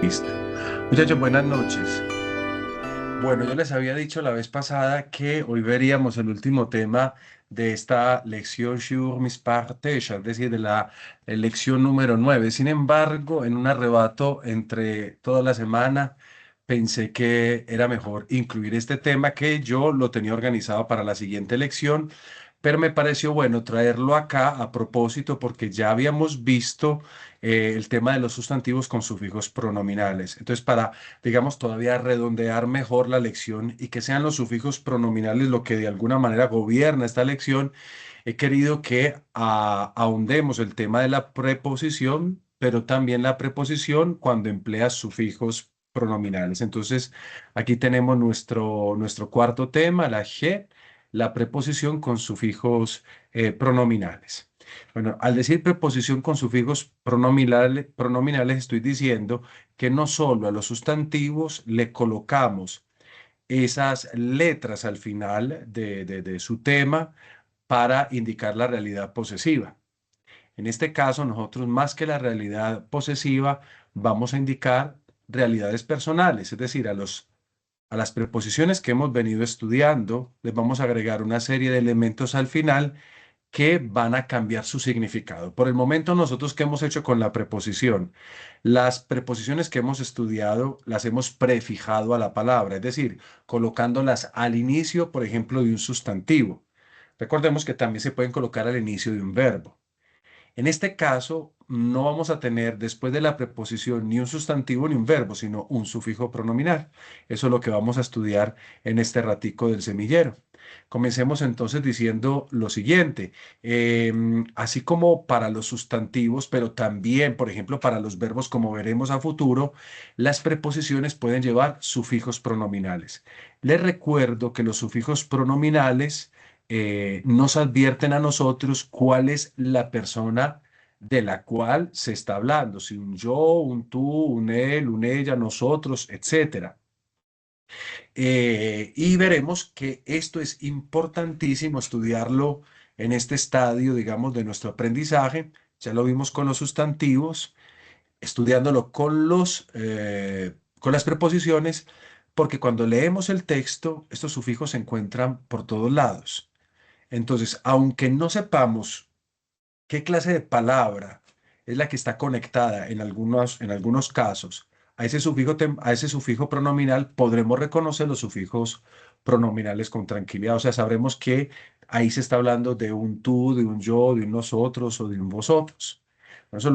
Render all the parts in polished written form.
Listo. Muchachos, buenas noches. Bueno, yo les había dicho la vez pasada que hoy veríamos el último tema de esta lección Shiur Mispar Tesha, es decir, de la lección número 9. Sin embargo, en un arrebato entre toda la semana, pensé que era mejor incluir este tema que yo lo tenía organizado para la siguiente lección, pero me pareció bueno traerlo acá a propósito porque ya habíamos visto el tema de los sustantivos con sufijos pronominales. Entonces, para digamos, todavía redondear mejor la lección y que sean los sufijos pronominales lo que de alguna manera gobierna esta lección, he querido que ahondemos el tema de la preposición, pero también la preposición cuando emplea sufijos pronominales. Entonces, aquí tenemos nuestro cuarto tema, la G, la preposición con sufijos pronominales. Bueno, al decir preposición con sufijos pronominales, estoy diciendo que no solo a los sustantivos le colocamos esas letras al final de su tema para indicar la realidad posesiva. En este caso, nosotros más que la realidad posesiva, vamos a indicar realidades personales, es decir, a las preposiciones que hemos venido estudiando, les vamos a agregar una serie de elementos al final que van a cambiar su significado. Por el momento, nosotros, ¿qué hemos hecho con la preposición? Las preposiciones que hemos estudiado las hemos prefijado a la palabra, es decir, colocándolas al inicio, por ejemplo, de un sustantivo. Recordemos que también se pueden colocar al inicio de un verbo. En este caso, no vamos a tener después de la preposición ni un sustantivo ni un verbo, sino un sufijo pronominal. Eso es lo que vamos a estudiar en este ratico del semillero. Comencemos entonces diciendo lo siguiente. Así como para los sustantivos, pero también, por ejemplo, para los verbos, como veremos a futuro, las preposiciones pueden llevar sufijos pronominales. Les recuerdo que los sufijos pronominales nos advierten a nosotros cuál es la persona de la cual se está hablando, si un yo, un tú, un él, un ella, nosotros, etcétera. Y veremos que esto es importantísimo estudiarlo en este estadio, digamos, de nuestro aprendizaje. Ya lo vimos con los sustantivos, estudiándolo con las preposiciones, porque cuando leemos el texto, estos sufijos se encuentran por todos lados. Entonces, aunque no sepamos qué clase de palabra es la que está conectada en algunos casos a ese sufijo pronominal, podremos reconocer los sufijos pronominales con tranquilidad. O sea, sabremos que ahí se está hablando de un tú, de un yo, de un nosotros o de un vosotros. Eso es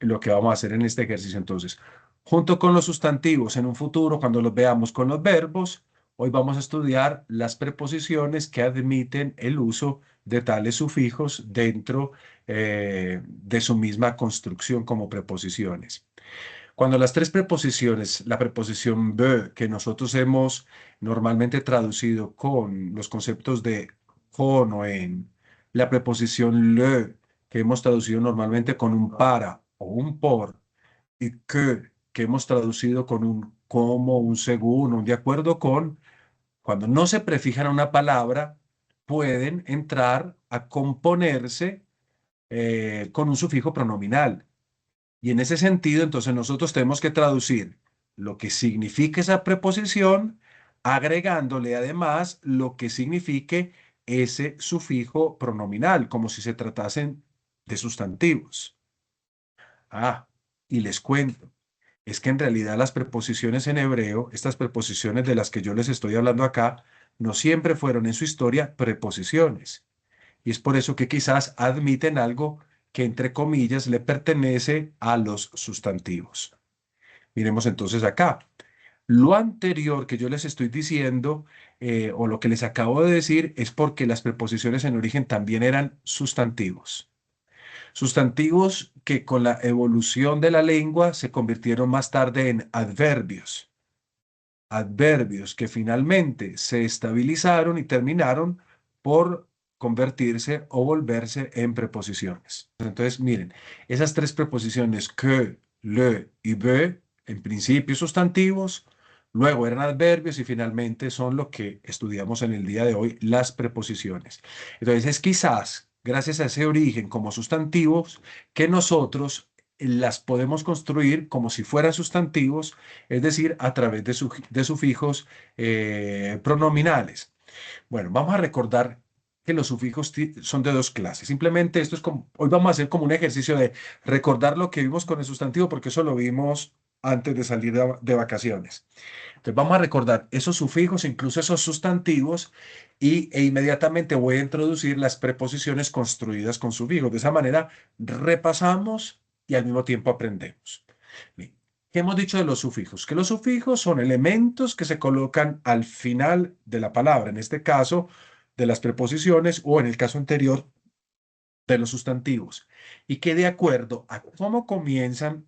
lo que vamos a hacer en este ejercicio. Entonces, junto con los sustantivos en un futuro, cuando los veamos con los verbos, hoy vamos a estudiar las preposiciones que admiten el uso de tales sufijos dentro de su misma construcción como preposiciones. Cuando las tres preposiciones, la preposición be, que nosotros hemos normalmente traducido con los conceptos de con o en, la preposición le, que hemos traducido normalmente con un para o un por, y que hemos traducido con un como, un según, un de acuerdo con, cuando no se prefijan a una palabra, pueden entrar a componerse con un sufijo pronominal. Y en ese sentido, entonces nosotros tenemos que traducir lo que significa esa preposición, agregándole además lo que signifique ese sufijo pronominal, como si se tratasen de sustantivos. Ah, y les cuento, es que en realidad las preposiciones en hebreo, estas preposiciones de las que yo les estoy hablando acá, no siempre fueron en su historia preposiciones. Y es por eso que quizás admiten algo que entre comillas le pertenece a los sustantivos. Miremos entonces acá. Lo anterior que yo les estoy diciendo, o lo que les acabo de decir, es porque las preposiciones en origen también eran sustantivos. Sustantivos que con la evolución de la lengua se convirtieron más tarde en adverbios. Adverbios que finalmente se estabilizaron y terminaron por convertirse o volverse en preposiciones. Entonces, miren, esas tres preposiciones que, le y be, en principio sustantivos, luego eran adverbios y finalmente son lo que estudiamos en el día de hoy, las preposiciones. Entonces, es quizás gracias a ese origen como sustantivos que nosotros las podemos construir como si fueran sustantivos, es decir, a través de sufijos pronominales. Bueno, vamos a recordar que los sufijos son de dos clases. Simplemente esto es como, hoy vamos a hacer como un ejercicio de recordar lo que vimos con el sustantivo, porque eso lo vimos antes de salir de vacaciones. Entonces vamos a recordar esos sufijos, incluso esos sustantivos, e inmediatamente voy a introducir las preposiciones construidas con sufijos. De esa manera repasamos y al mismo tiempo aprendemos. Bien, ¿qué hemos dicho de los sufijos? Que los sufijos son elementos que se colocan al final de la palabra, en este caso de las preposiciones o en el caso anterior de los sustantivos, y que de acuerdo a cómo comienzan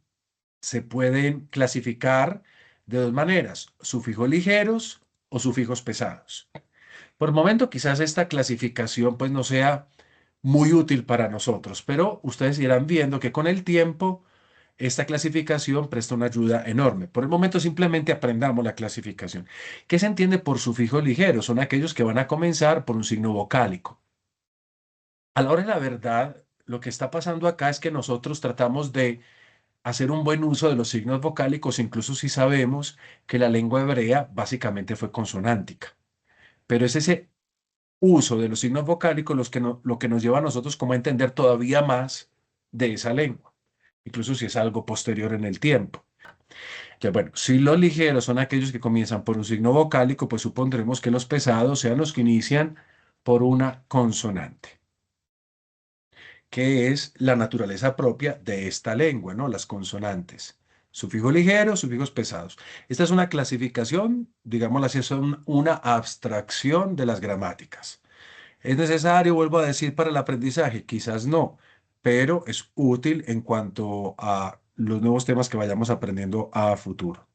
se pueden clasificar de dos maneras, sufijos ligeros o sufijos pesados. Por el momento quizás esta clasificación pues no sea muy útil para nosotros, pero ustedes irán viendo que con el tiempo esta clasificación presta una ayuda enorme. Por el momento simplemente aprendamos la clasificación. ¿Qué se entiende por sufijos ligeros? Son aquellos que van a comenzar por un signo vocálico. A la hora de la verdad, lo que está pasando acá es que nosotros tratamos de hacer un buen uso de los signos vocálicos, incluso si sabemos que la lengua hebrea básicamente fue consonántica. Pero es ese uso de los signos vocálicos lo que nos lleva a nosotros como a entender todavía más de esa lengua, incluso si es algo posterior en el tiempo. Ya bueno, si los ligeros son aquellos que comienzan por un signo vocálico, pues supondremos que los pesados sean los que inician por una consonante, que es la naturaleza propia de esta lengua, ¿no? Las consonantes. Sufijos ligeros, sufijos pesados. Esta es una clasificación, digámoslo así, es una abstracción de las gramáticas. ¿Es necesario, vuelvo a decir, para el aprendizaje? Quizás no, pero es útil en cuanto a los nuevos temas que vayamos aprendiendo a futuro.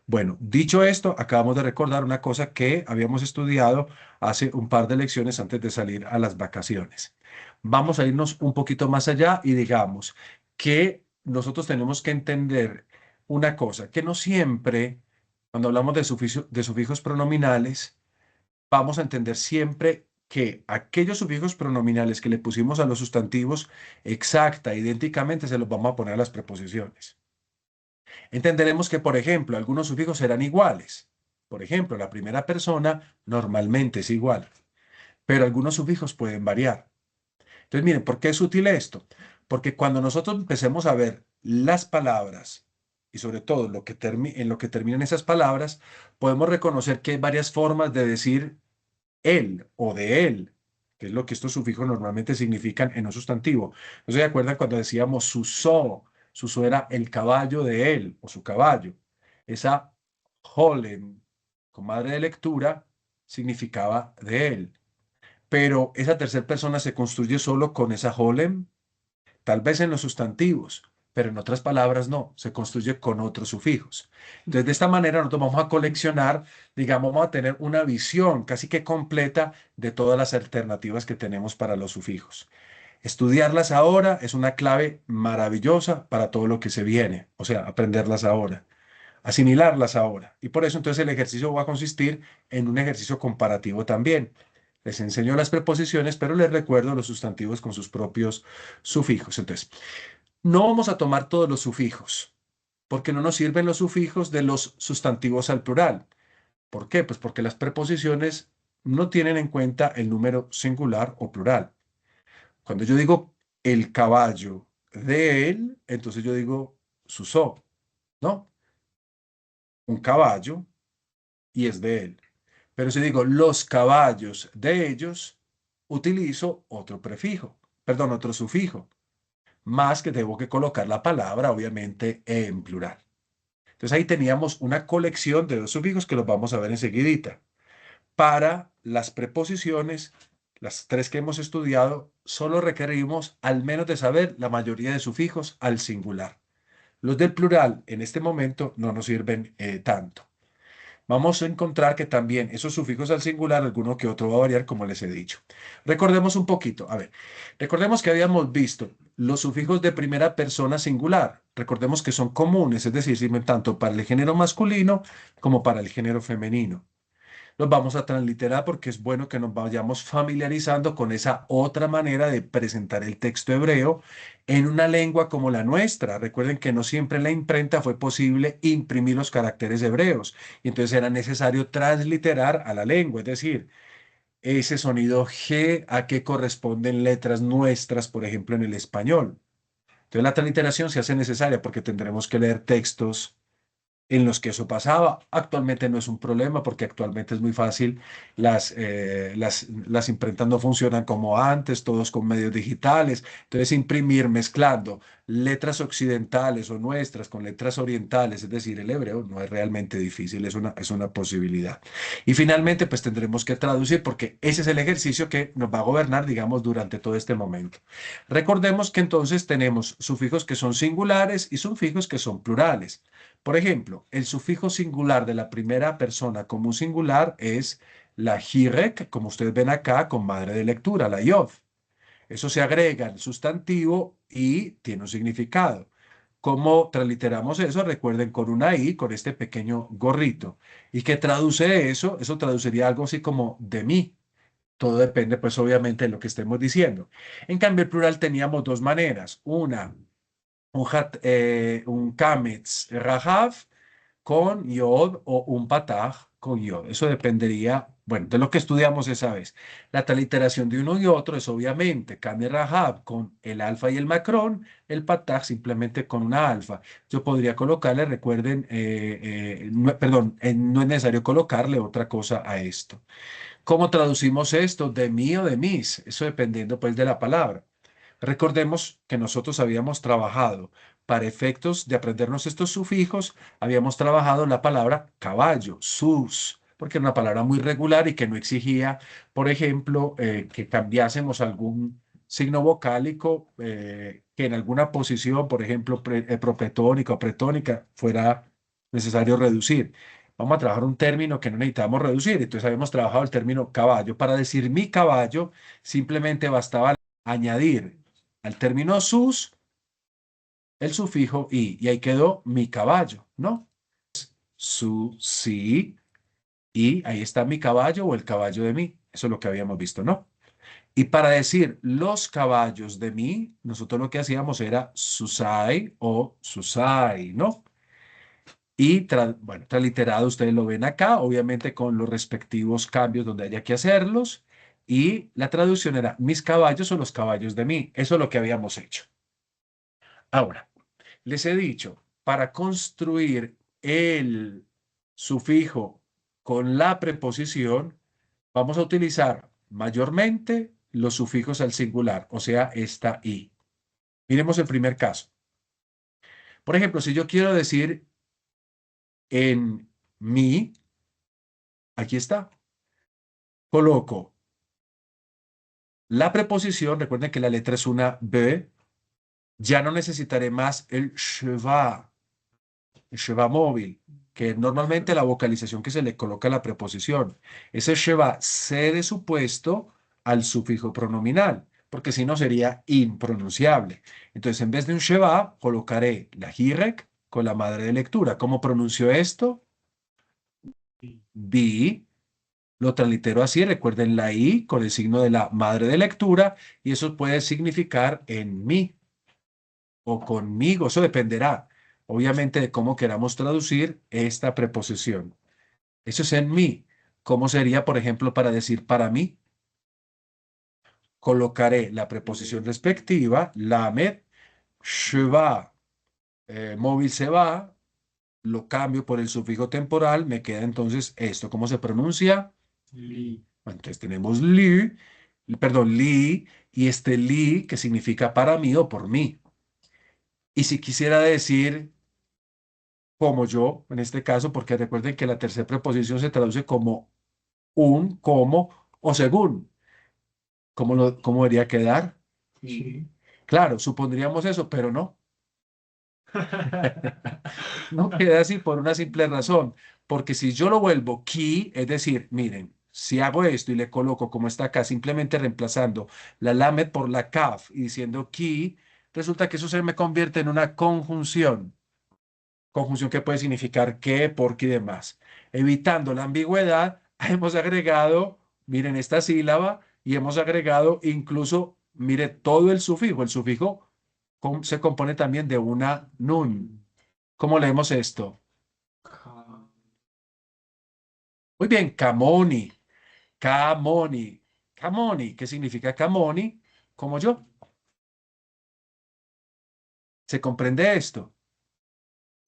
Bueno, dicho esto, acabamos de recordar una cosa que habíamos estudiado hace un par de lecciones antes de salir a las vacaciones. Vamos a irnos un poquito más allá y digamos que nosotros tenemos que entender una cosa, que no siempre, cuando hablamos de sufijos pronominales, vamos a entender siempre que aquellos sufijos pronominales que le pusimos a los sustantivos exacta, idénticamente, se los vamos a poner a las preposiciones. Entenderemos que, por ejemplo, algunos sufijos serán iguales. Por ejemplo, la primera persona normalmente es igual, pero algunos sufijos pueden variar. Entonces, miren, ¿por qué es útil esto? Porque cuando nosotros empecemos a ver las palabras y sobre todo en lo que terminan esas palabras, podemos reconocer que hay varias formas de decir él o de él, que es lo que estos sufijos normalmente significan en un sustantivo. ¿No se acuerdan cuando decíamos susó? Susó era el caballo de él o su caballo. Esa Holem, con madre de lectura, significaba de él. Pero esa tercera persona se construye solo con esa Holem, tal vez en los sustantivos, pero en otras palabras no, se construye con otros sufijos. Entonces, de esta manera nosotros vamos a coleccionar, digamos, vamos a tener una visión casi que completa de todas las alternativas que tenemos para los sufijos. Estudiarlas ahora es una clave maravillosa para todo lo que se viene, o sea, aprenderlas ahora, asimilarlas ahora. Y por eso entonces el ejercicio va a consistir en un ejercicio comparativo también. Les enseño las preposiciones, pero les recuerdo los sustantivos con sus propios sufijos. Entonces, no vamos a tomar todos los sufijos, porque no nos sirven los sufijos de los sustantivos al plural. ¿Por qué? Pues porque las preposiciones no tienen en cuenta el número singular o plural. Cuando yo digo el caballo de él, entonces yo digo susó, ¿no? Un caballo y es de él. Pero si digo los caballos de ellos, utilizo otro prefijo, perdón, otro sufijo, más que tengo que colocar la palabra, obviamente, en plural. Entonces ahí teníamos una colección de dos sufijos que los vamos a ver enseguidita. Para las preposiciones, las tres que hemos estudiado, solo requerimos al menos de saber la mayoría de sufijos al singular. Los del plural en este momento no nos sirven tanto. Vamos a encontrar que también esos sufijos al singular, alguno que otro va a variar, como les he dicho. Recordemos un poquito, a ver, recordemos que habíamos visto los sufijos de primera persona singular. Recordemos que son comunes, es decir, sirven tanto para el género masculino como para el género femenino. los vamos a transliterar porque es bueno que nos vayamos familiarizando con esa otra manera de presentar el texto hebreo en una lengua como la nuestra. Recuerden que no siempre en la imprenta fue posible imprimir los caracteres hebreos y entonces era necesario transliterar a la lengua, es decir, ese sonido G a qué corresponden letras nuestras, por ejemplo, en el español. Entonces la transliteración se hace necesaria porque tendremos que leer textos en los que eso pasaba. Actualmente no es un problema porque actualmente es muy fácil. Las imprentas no funcionan como antes, todos con medios digitales. Entonces, imprimir mezclando letras occidentales o nuestras con letras orientales, es decir, el hebreo, no es realmente difícil, es una posibilidad. Y finalmente, pues tendremos que traducir porque ese es el ejercicio que nos va a gobernar, digamos, durante todo este momento. Recordemos que entonces tenemos sufijos que son singulares y sufijos que son plurales. Por ejemplo, el sufijo singular de la primera persona como un singular es la jirek, como ustedes ven acá, con madre de lectura, la yod. Eso se agrega al sustantivo y tiene un significado. ¿Cómo transliteramos eso? Recuerden, con una I, con este pequeño gorrito. ¿Y qué traduce eso? Eso traduciría algo así como de mí. Todo depende, pues, obviamente, de lo que estemos diciendo. En cambio, el plural teníamos dos maneras. Una, un kametz rahav con yod o un pataj con yod. Eso dependería, bueno, de lo que estudiamos esa vez. La transliteración de uno y otro es obviamente Kame Rahab con el alfa y el macrón, el pataj simplemente con una alfa. Yo podría colocarle, recuerden, perdón, no es necesario colocarle otra cosa a esto. ¿Cómo traducimos esto? ¿De mí o de mis? Eso dependiendo pues de la palabra. Recordemos que nosotros habíamos trabajado para efectos de aprendernos estos sufijos, habíamos trabajado la palabra caballo, sus, porque era una palabra muy regular y que no exigía, por ejemplo, que cambiásemos algún signo vocálico que en alguna posición, por ejemplo, propetónica o pretónica, fuera necesario reducir. Vamos a trabajar un término que no necesitamos reducir. Entonces habíamos trabajado el término caballo. Para decir mi caballo, simplemente bastaba añadir al término sus el sufijo y ahí quedó mi caballo, ¿no? Su, sí, y ahí está mi caballo o el caballo de mí. Eso es lo que habíamos visto, ¿no? Y para decir los caballos de mí, nosotros lo que hacíamos era susai o susai, ¿no? Y, bueno, transliterado, ustedes lo ven acá, obviamente con los respectivos cambios donde haya que hacerlos. Y la traducción era mis caballos o los caballos de mí. Eso es lo que habíamos hecho. Ahora, les he dicho, para construir el sufijo con la preposición, vamos a utilizar mayormente los sufijos al singular, o sea, esta i. Miremos el primer caso. Por ejemplo, si yo quiero decir en mí, aquí está, coloco la preposición, recuerden que la letra es una B, ya no necesitaré más el sheva móvil, que es normalmente la vocalización que se le coloca a la preposición. Ese sheva cede su puesto al sufijo pronominal, porque si no sería impronunciable. Entonces, en vez de un sheva, colocaré la jirek con la madre de lectura. ¿Cómo pronuncio esto? Bi. Lo translitero así, recuerden la I con el signo de la madre de lectura y eso puede significar en mí o conmigo, eso dependerá obviamente de cómo queramos traducir esta preposición. Eso es en mí. ¿Cómo sería, por ejemplo, para decir para mí? Colocaré la preposición respectiva, lamed, sheva, móvil se va, lo cambio por el sufijo temporal, me queda entonces esto. ¿Cómo se pronuncia? Li. Bueno, entonces tenemos perdón, li, y este li que significa para mí o por mí. Y si quisiera decir como yo, en este caso, porque recuerden que la tercera preposición se traduce como un, como o según. ¿Cómo debería quedar? Sí. Claro, supondríamos eso, pero no. No queda así por una simple razón, porque si yo lo vuelvo ki, es decir, miren, si hago esto y le coloco como está acá, simplemente reemplazando la lamed por la kaf y diciendo ki, resulta que eso se me convierte en una conjunción que puede significar que, porque y demás. Evitando la ambigüedad, hemos agregado, miren esta sílaba, y hemos agregado incluso, mire, todo el sufijo. El sufijo se compone también de una nun. ¿Cómo leemos esto? Muy bien, camoni, camoni, camoni. ¿Qué significa camoni? Como yo. ¿Se comprende esto?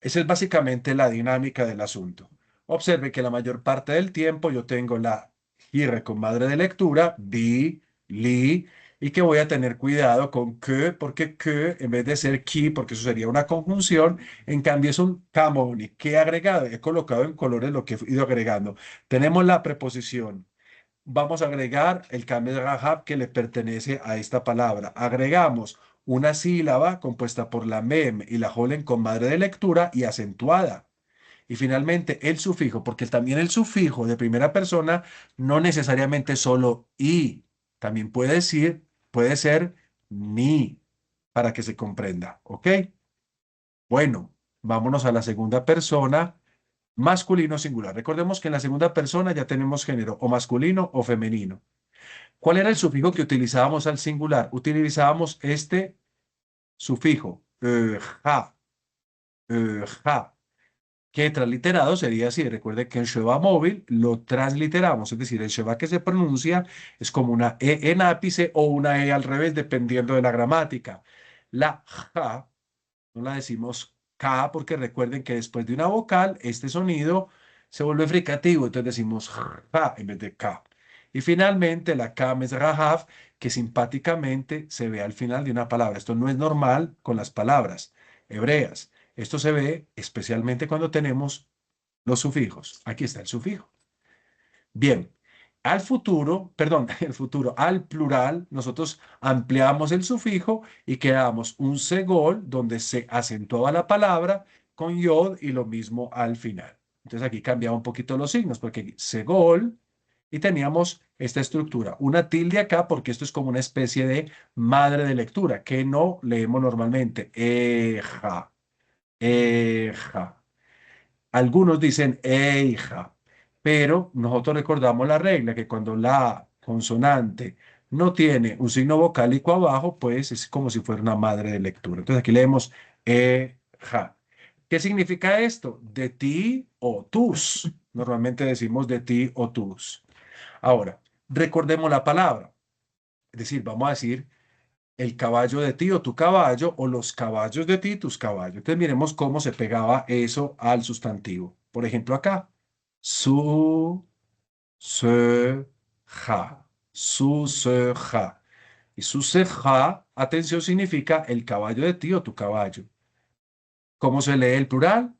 Esa es básicamente la dinámica del asunto. Observe que la mayor parte del tiempo yo tengo la JIRRE con madre de lectura, di, li, y que voy a tener cuidado con que, porque que en vez de ser ki, porque eso sería una conjunción, en cambio es un camoni. ¿Qué he agregado? He colocado en colores lo que he ido agregando. Tenemos la preposición. Vamos a agregar el Kamed Rahab que le pertenece a esta palabra. Agregamos una sílaba compuesta por la mem y la jolen con madre de lectura y acentuada. Y finalmente el sufijo, porque también el sufijo de primera persona no necesariamente solo y, también puede decir, puede ser ni, para que se comprenda. ¿Ok? Bueno, vámonos a la segunda persona, masculino singular. Recordemos que en la segunda persona ya tenemos género o masculino o femenino. ¿Cuál era el sufijo que utilizábamos al singular? Utilizábamos este sufijo, ja, ja, que transliterado sería así. Recuerde que en Sheva móvil lo transliteramos, es decir, el Sheva que se pronuncia es como una E en ápice o una E al revés, dependiendo de la gramática. La ja no la decimos K porque recuerden que después de una vocal, este sonido se vuelve fricativo, entonces decimos ja en vez de K. Y finalmente la K es Rahav, que simpáticamente se ve al final de una palabra. Esto no es normal con las palabras hebreas. Esto se ve especialmente cuando tenemos los sufijos. Aquí está el sufijo. Bien, al futuro, perdón, el futuro, al plural, nosotros ampliamos el sufijo y quedamos un segol donde se acentuaba la palabra con yod y lo mismo al final. Entonces aquí cambiaba un poquito los signos porque segol y teníamos esta estructura, una tilde acá porque esto es como una especie de madre de lectura que no leemos normalmente. Eja, eja. Algunos dicen hija, pero nosotros recordamos la regla que cuando la consonante no tiene un signo vocálico abajo, pues es como si fuera una madre de lectura. Entonces aquí leemos ja. ¿Qué significa esto? De ti o tus. Normalmente decimos de ti o tus. Ahora, recordemos la palabra. Es decir, vamos a decir el caballo de ti o tu caballo o los caballos de ti, tus caballos. Entonces miremos cómo se pegaba eso al sustantivo. Por ejemplo, acá, su, se, ja, su, se, ja. Y su, se, ja, atención, significa el caballo de ti o tu caballo. ¿Cómo se lee el plural?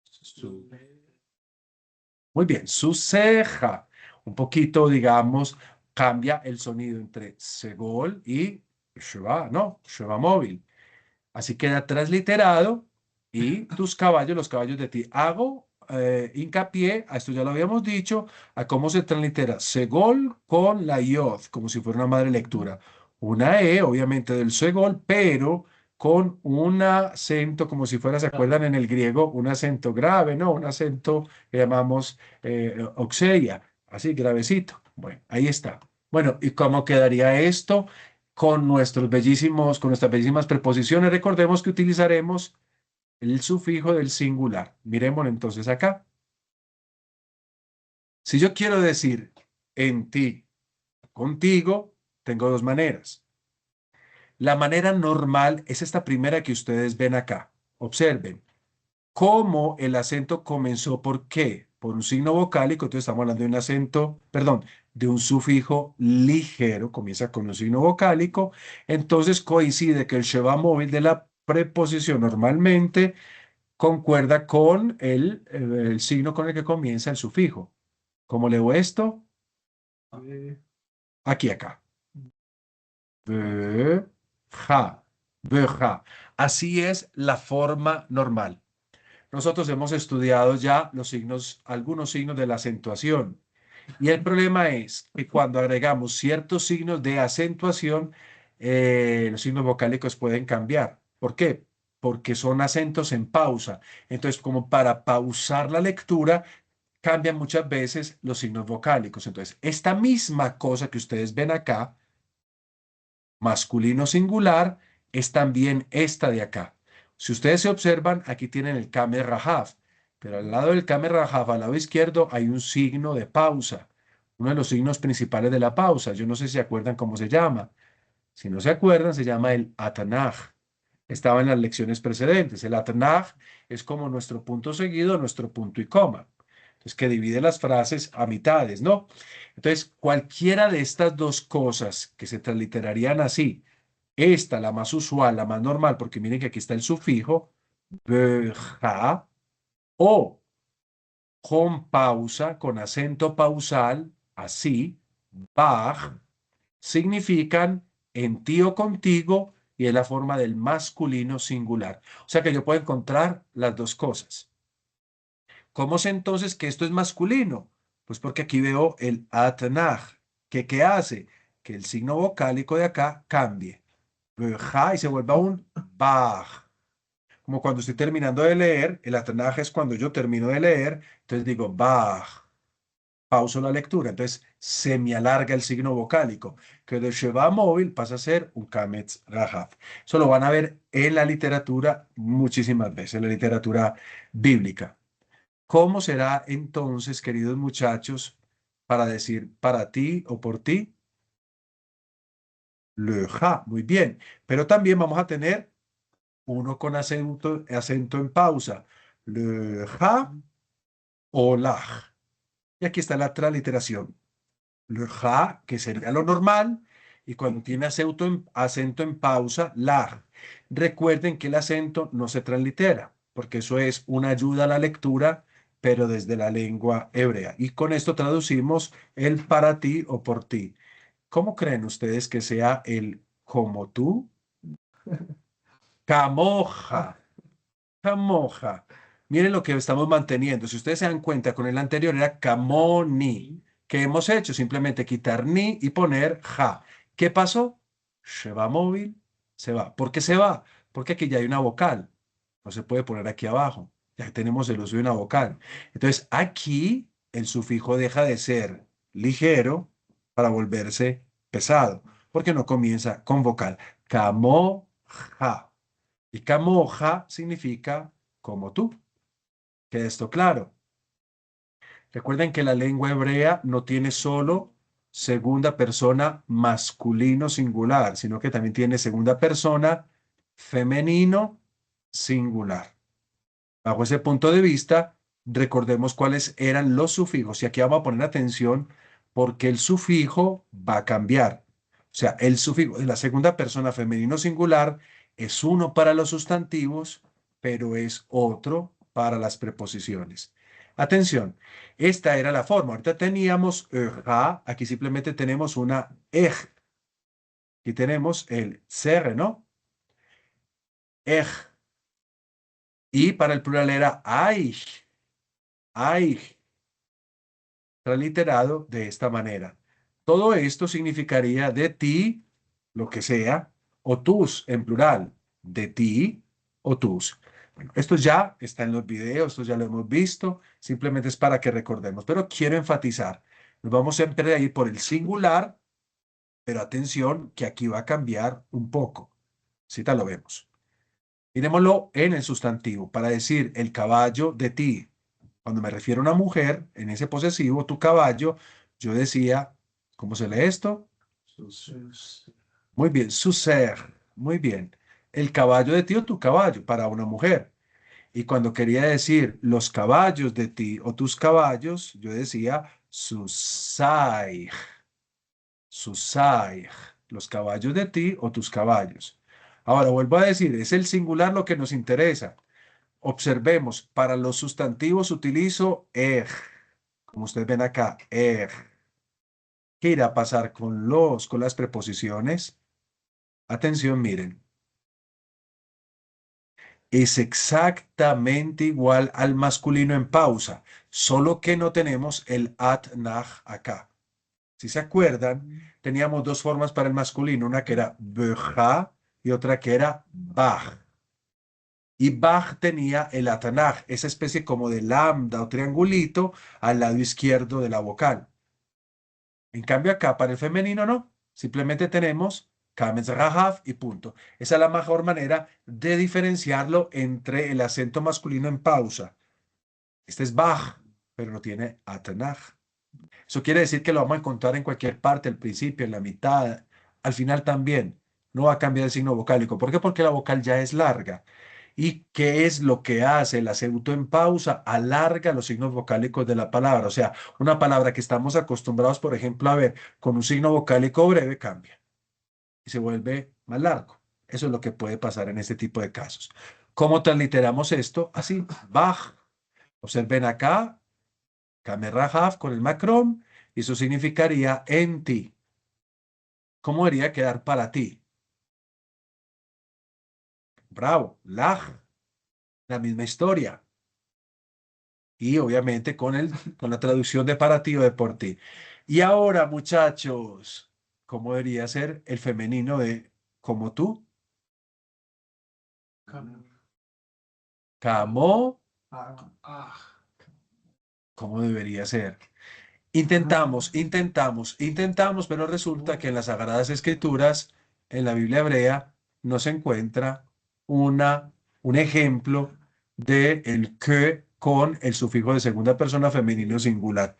Su. Muy bien, su ceja. Un poquito, digamos, cambia el sonido entre segol y sheva, ¿no? Sheva móvil. Así queda transliterado y tus caballos, los caballos de ti. Hago hincapié, a esto ya lo habíamos dicho, a cómo se translitera segol con la yod, como si fuera una madre lectura. Una E, obviamente, del segol, pero con un acento, como si fuera, ¿se acuerdan en el griego? Un acento grave, ¿no? Un acento que llamamos oxeia, así, gravecito. Bueno, ahí está. Bueno, ¿y cómo quedaría esto? Con nuestras bellísimas preposiciones, recordemos que utilizaremos el sufijo del singular. Miremoslo entonces acá. Si yo quiero decir en ti, contigo, tengo dos maneras. La manera normal es esta primera que ustedes ven acá. Observen cómo el acento comenzó. ¿Por qué? Por un signo vocálico. Entonces estamos hablando de un acento, perdón, de un sufijo ligero. Comienza con un signo vocálico. Entonces coincide que el Sheva móvil de la preposición normalmente concuerda con el signo con el que comienza el sufijo. ¿Cómo leo esto? Aquí, acá. Be, ja, beja. Así es la forma normal. Nosotros hemos estudiado ya los signos, algunos signos de la acentuación. Y el problema es que cuando agregamos ciertos signos de acentuación, los signos vocálicos pueden cambiar. ¿Por qué? Porque son acentos en pausa. Entonces, como para pausar la lectura, cambian muchas veces los signos vocálicos. Entonces, esta misma cosa que ustedes ven acá, masculino singular, es también esta de acá. Si ustedes se observan, aquí tienen el Kame Rahav, pero al lado del Kame Rahav, al lado izquierdo, hay un signo de pausa, uno de los signos principales de la pausa. Yo no sé si se acuerdan cómo se llama. Si no se acuerdan, se llama el Atanaj. Estaba en las lecciones precedentes. El Atanaj es como nuestro punto seguido, nuestro punto y coma. Entonces, que divide las frases a mitades, ¿no? Entonces, cualquiera de estas dos cosas que se transliterarían así, esta, la más usual, la más normal, porque miren que aquí está el sufijo, beja, o con pausa, con acento pausal, así, baj, significan en ti o contigo y es la forma del masculino singular. O sea que yo puedo encontrar las dos cosas. ¿Cómo sé entonces que esto es masculino? Pues porque aquí veo el atnaj, que ¿qué hace? Que el signo vocálico de acá cambie. Ja, y se vuelva un baj. Como cuando estoy terminando de leer, el atnaj es cuando yo termino de leer, entonces digo baj, pauso la lectura, entonces se me alarga el signo vocálico, que de Sheva móvil pasa a ser un Kametz Rahav. Eso lo van a ver en la literatura muchísimas veces, en la literatura bíblica. ¿Cómo será entonces, queridos muchachos, para decir para ti o por ti? Le ja, muy bien. Pero también vamos a tener uno con acento en pausa. Le ja o laj. Y aquí está la transliteración. Le ja, que sería lo normal, y cuando tiene acento en pausa, laj. Recuerden que el acento no se translitera, porque eso es una ayuda a la lectura, pero desde la lengua hebrea. Y con esto traducimos el para ti o por ti. ¿Cómo creen ustedes que sea el como tú? Camoja, camoja. Miren lo que estamos manteniendo. Si ustedes se dan cuenta, con el anterior era camoni. ¿Qué hemos hecho? Simplemente quitar ni y poner ja. ¿Qué pasó? Se va móvil, se va. ¿Por qué se va? Porque aquí ya hay una vocal. No se puede poner aquí abajo. Ya tenemos el uso de una vocal. Entonces, aquí el sufijo deja de ser ligero para volverse pesado, porque no comienza con vocal. Camoja. Y camoja significa como tú. ¿Queda esto claro? Recuerden que la lengua hebrea no tiene solo segunda persona masculino singular, sino que también tiene segunda persona femenino singular. Bajo ese punto de vista, recordemos cuáles eran los sufijos. Y aquí vamos a poner atención porque el sufijo va a cambiar. O sea, el sufijo de la segunda persona femenino singular es uno para los sustantivos, pero es otro para las preposiciones. Atención, esta era la forma. Ahorita teníamos ja, aquí simplemente tenemos una ej. Aquí tenemos el ser, ¿no? Ej. Y para el plural era aich, aich. Transliterado de esta manera. Todo esto significaría de ti, lo que sea, o tus en plural, de ti o tus. Bueno, esto ya está en los videos, esto ya lo hemos visto, simplemente es para que recordemos, pero quiero enfatizar, nos vamos siempre a ir por el singular, pero atención que aquí va a cambiar un poco. Cita lo vemos. Miremoslo en el sustantivo, para decir el caballo de ti. Cuando me refiero a una mujer, en ese posesivo, tu caballo, yo decía, ¿cómo se lee esto? Muy bien, su ser, muy bien. El caballo de ti o tu caballo para una mujer. Y cuando quería decir los caballos de ti o tus caballos, yo decía susai, susai, los caballos de ti o tus caballos. Ahora vuelvo a decir, es el singular lo que nos interesa. Observemos, para los sustantivos utilizo er, como ustedes ven acá, er. ¿Qué irá a pasar con las preposiciones? Atención, miren. Es exactamente igual al masculino en pausa, solo que no tenemos el at nach acá. Si se acuerdan, teníamos dos formas para el masculino, una que era beja y otra que era baj. Y Bach tenía el Atanaj, esa especie como de lambda o triangulito al lado izquierdo de la vocal. En cambio acá para el femenino no, simplemente tenemos Kametz Rahav y punto. Esa es la mejor manera de diferenciarlo entre el acento masculino en pausa. Este es Bach, pero no tiene Atanaj. Eso quiere decir que lo vamos a encontrar en cualquier parte, al principio, en la mitad, al final también. No va a cambiar el signo vocálico. ¿Por qué? Porque la vocal ya es larga. ¿Y qué es lo que hace el acento en pausa? Alarga los signos vocálicos de la palabra. O sea, una palabra que estamos acostumbrados, por ejemplo, a ver con un signo vocálico breve, cambia y se vuelve más largo. Eso es lo que puede pasar en este tipo de casos. ¿Cómo transliteramos esto? Así, Bach. Observen acá, Kamerahaf con el macrón, y eso significaría en ti. ¿Cómo debería quedar para ti? Bravo, Laj, la misma historia. Y obviamente con la traducción de para ti o de por ti. Y ahora, muchachos, ¿cómo debería ser el femenino de como tú? Camo, ¿cómo debería ser? Intentamos, pero resulta que en las Sagradas Escrituras, en la Biblia hebrea, no se encuentra una, un ejemplo de el que con el sufijo de segunda persona femenino singular.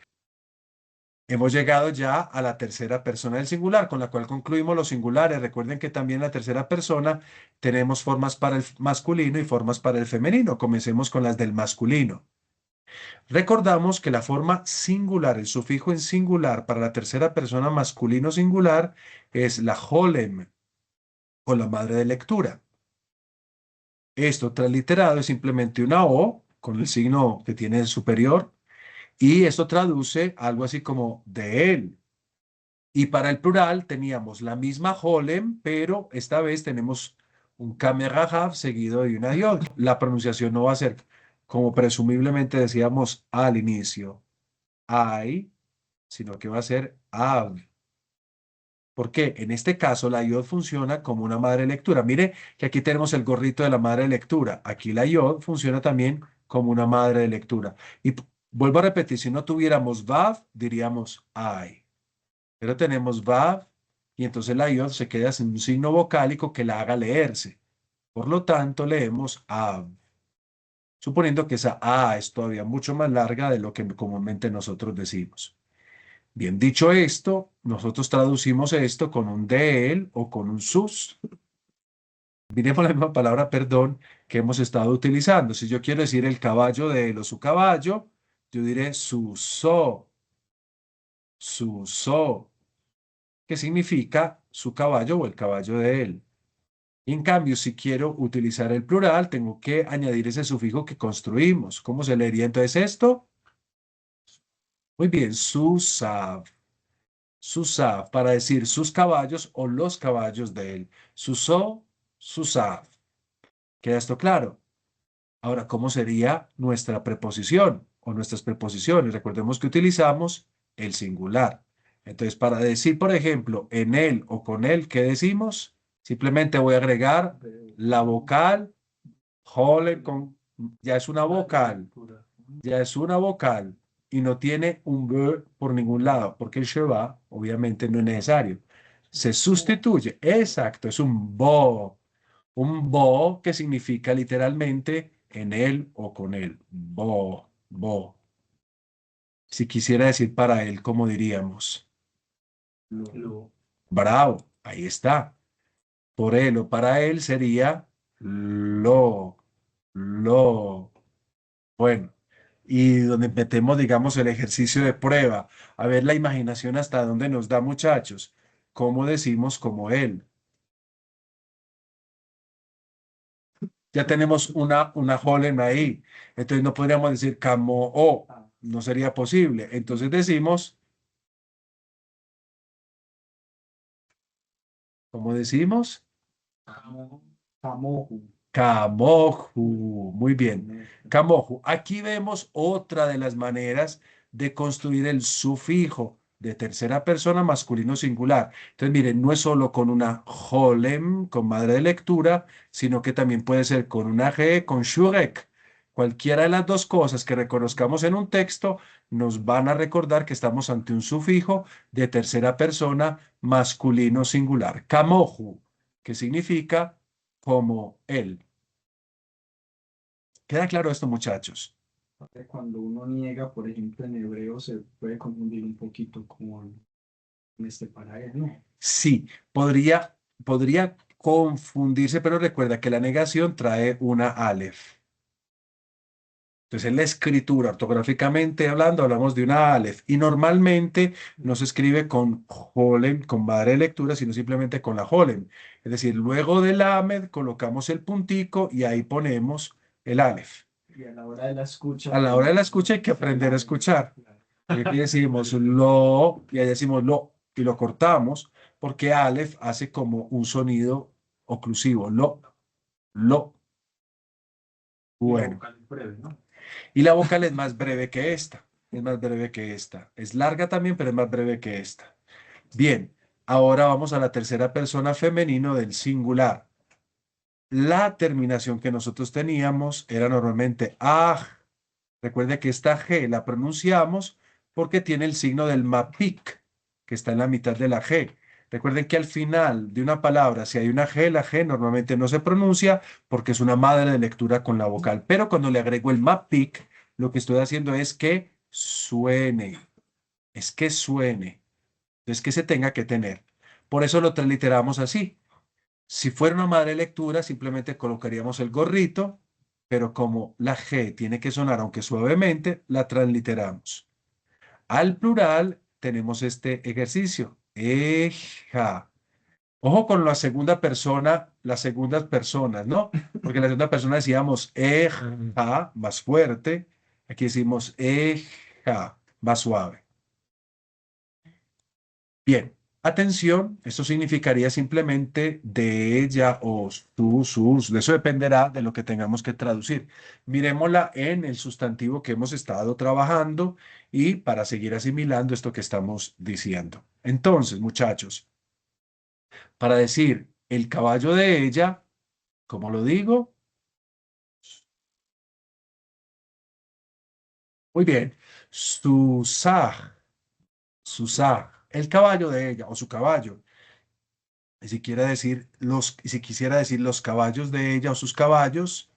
Hemos llegado ya a la tercera persona del singular, con la cual concluimos los singulares. Recuerden que también en la tercera persona tenemos formas para el masculino y formas para el femenino. Comencemos con las del masculino. Recordamos que la forma singular, el sufijo en singular para la tercera persona masculino singular es la holem o la madre de lectura. Esto transliterado es simplemente una O con el signo que tiene el superior y esto traduce algo así como de él. Y para el plural teníamos la misma holem, pero esta vez tenemos un kamerahav seguido de una yod. La pronunciación no va a ser como presumiblemente decíamos al inicio, ay, sino que va a ser av. ¿Por qué? En este caso la iod funciona como una madre lectura. Mire que aquí tenemos el gorrito de la madre lectura. Aquí la iod funciona también como una madre de lectura. Y vuelvo a repetir, si no tuviéramos vav, diríamos ay. Pero tenemos vav y entonces la iod se queda sin un signo vocálico que la haga leerse. Por lo tanto, leemos av. Suponiendo que esa A es todavía mucho más larga de lo que comúnmente nosotros decimos. Bien, dicho esto, nosotros traducimos esto con un de él o con un sus. Miremos la misma palabra perdón que hemos estado utilizando. Si yo quiero decir el caballo de él o su caballo, yo diré su so, que significa su caballo o el caballo de él. En cambio, si quiero utilizar el plural, tengo que añadir ese sufijo que construimos. ¿Cómo se leería entonces esto? Muy bien, susav. Susav, para decir sus caballos o los caballos de él. Susó, susav. ¿Queda esto claro? Ahora, ¿cómo sería nuestra preposición o nuestras preposiciones? Recordemos que utilizamos el singular. Entonces, para decir, por ejemplo, en él o con él, ¿qué decimos? Simplemente voy a agregar la vocal, jole con, ya es una vocal, ya es una vocal y no tiene un b por ningún lado, porque el sheba obviamente no es necesario. Se sustituye, exacto, es un bo que significa literalmente en él o con él. Bo. Si quisiera decir para él, ¿cómo diríamos? Bravo, ahí está. Por él o para él sería lo. Bueno, y donde metemos, digamos, el ejercicio de prueba, a ver la imaginación hasta dónde nos da, muchachos. ¿Cómo decimos como él? Ya tenemos una Holem ahí. Entonces no podríamos decir como o, no sería posible. Entonces decimos, ¿cómo decimos? Camoju. Muy bien. Camoju. Aquí vemos otra de las maneras de construir el sufijo. de tercera persona masculino singular. Entonces, miren, no es solo con una Holem, con madre de lectura, sino que también puede ser con una G, con Shurek. Cualquiera de las dos cosas que reconozcamos en un texto nos van a recordar que estamos ante un sufijo de tercera persona masculino singular. Kamohu, que significa como él. ¿Queda claro esto, muchachos? Cuando uno niega, por ejemplo, en hebreo se puede confundir un poquito con este para él, ¿no? Sí, podría confundirse, pero recuerda que la negación trae una Aleph. Entonces, en la escritura, ortográficamente hablando, hablamos de una Aleph. Y normalmente no se escribe con Holem, con madre de lectura, sino simplemente con la Holem. Es decir, luego del Lamed colocamos el puntico y ahí ponemos el Aleph. Y a la hora de la escucha, A la hora de la escucha hay que aprender a escuchar. Porque aquí decimos lo y ahí decimos lo y lo cortamos porque Aleph hace como un sonido oclusivo. Lo. Y la Bueno. vocal es breve, ¿no? Y la vocal es más breve que esta. Es más breve que esta. Es larga también, pero es más breve que esta. Bien. Ahora vamos a la tercera persona femenino del singular. La terminación que nosotros teníamos era normalmente aj. Recuerde que esta G la pronunciamos porque tiene el signo del MAPIC, que está en la mitad de la G. Recuerden que al final de una palabra, si hay una G, la G normalmente no se pronuncia porque es una madre de lectura con la vocal. Pero cuando le agrego el MAPIC, lo que estoy haciendo es que suene. Es que suene. Es que se tenga que tener. Por eso lo transliteramos así. Si fuera una madre lectura, simplemente colocaríamos el gorrito, pero como la G tiene que sonar, aunque suavemente, la transliteramos. Al plural tenemos este ejercicio. Eja. Ojo con la segunda persona, las segundas personas, ¿no? Porque la segunda persona decíamos eja, más fuerte. Aquí decimos eja, más suave. Bien, atención, esto significaría simplemente de ella o tú, sus, de eso dependerá de lo que tengamos que traducir. Miremosla en el sustantivo que hemos estado trabajando y para seguir asimilando esto que estamos diciendo. Entonces, muchachos, para decir el caballo de ella, ¿cómo lo digo? Muy bien, Susah, Susah, el caballo de ella o su caballo. Y si quiere decir y si quisiera decir los caballos de ella o sus caballos,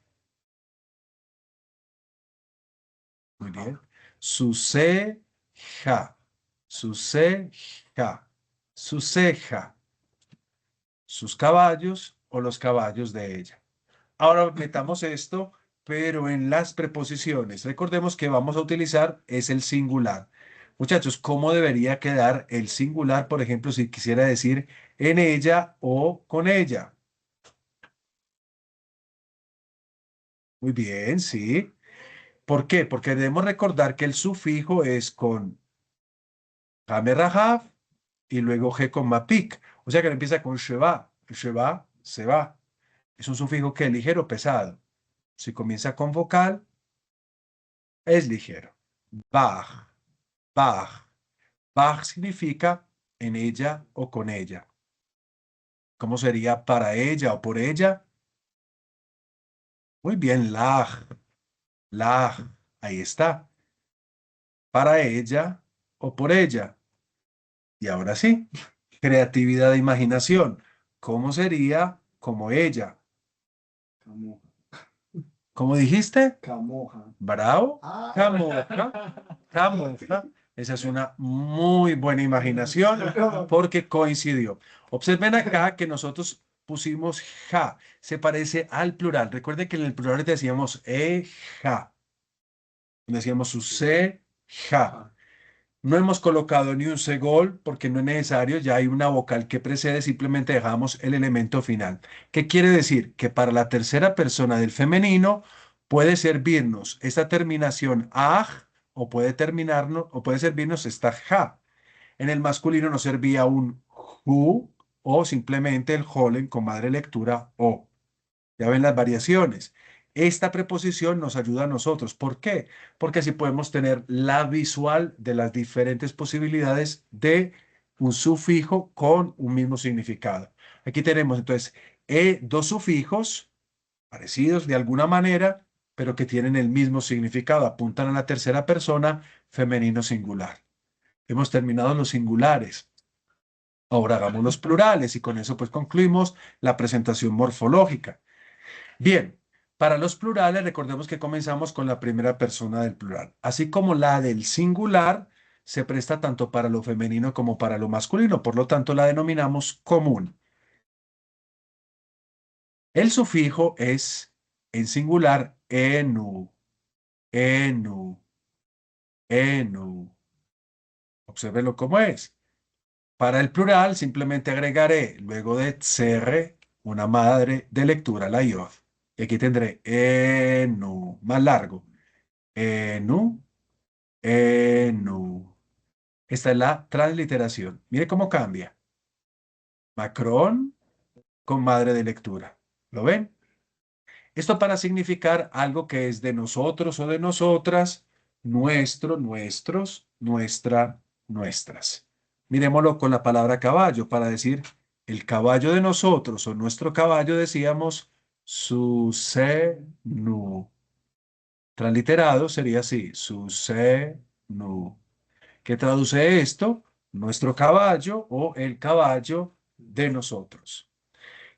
muy bien. Su ceja, su ceja, su ceja, sus caballos o los caballos de ella. Ahora metamos esto, pero en las preposiciones. Recordemos que vamos a utilizar es el singular. Muchachos, ¿cómo debería quedar el singular, por ejemplo, si quisiera decir en ella o con ella? Muy bien, sí. ¿Por qué? Porque debemos recordar que el sufijo es con Hame Rahav y luego G con Mapik. O sea que no empieza con Sheva. Sheva se va. Es un sufijo que es ligero, pesado. Si comienza con vocal, es ligero. Baj, baj. Baj significa en ella o con ella. ¿Cómo sería para ella o por ella? Muy bien, laj, laj. Ahí está. Para ella o por ella. Y ahora sí, creatividad e imaginación. ¿Cómo sería como ella? Camoja. ¿Cómo dijiste? Camoja. Bravo. Ah. Camoja. Camoja. Esa es una muy buena imaginación porque coincidió. Observen acá que nosotros pusimos ja. Se parece al plural. Recuerden que en el plural decíamos ja. Decíamos su se, ja. No hemos colocado ni un segol porque no es necesario, ya hay una vocal que precede, simplemente dejamos el elemento final. ¿Qué quiere decir? Que para la tercera persona del femenino puede servirnos esta terminación aj o puede terminarnos o puede servirnos esta ja. En el masculino nos servía un ju o simplemente el jolen con madre lectura o. Ya ven las variaciones. Esta preposición nos ayuda a nosotros. ¿Por qué? Porque así podemos tener la visual de las diferentes posibilidades de un sufijo con un mismo significado. Aquí tenemos entonces dos sufijos parecidos de alguna manera, pero que tienen el mismo significado. Apuntan a la tercera persona femenino singular. Hemos terminado los singulares. Ahora hagamos los plurales y con eso pues concluimos la presentación morfológica. Bien, para los plurales recordemos que comenzamos con la primera persona del plural, así como la del singular se presta tanto para lo femenino como para lo masculino, por lo tanto la denominamos común. El sufijo es en singular enu, enu, enu. Obsérvelo cómo es. Para el plural simplemente agregaré luego de tserre una madre de lectura, la iod. Y aquí tendré enu, más largo. Enu, enu. Esta es la transliteración. Mire cómo cambia. Macron con madre de lectura. ¿Lo ven? Esto para significar algo que es de nosotros o de nosotras, nuestro, nuestros, nuestra, nuestras. Miremoslo con la palabra caballo para decir el caballo de nosotros o nuestro caballo decíamos su se nu. Transliterado sería así, su se nu. ¿Qué traduce esto? Nuestro caballo o el caballo de nosotros.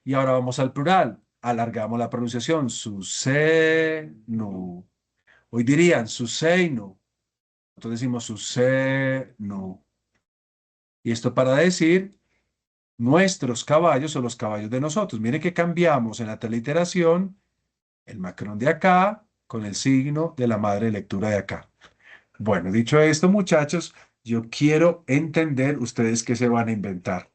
Y ahora vamos al plural. Alargamos la pronunciación. Su seno. Hoy dirían su seino. Nosotros decimos su seno. Y esto para decir nuestros caballos o los caballos de nosotros. Miren que cambiamos en la transliteración el macrón de acá con el signo de la madre de lectura de acá. Bueno, dicho esto, muchachos, yo quiero entender ustedes qué se van a inventar.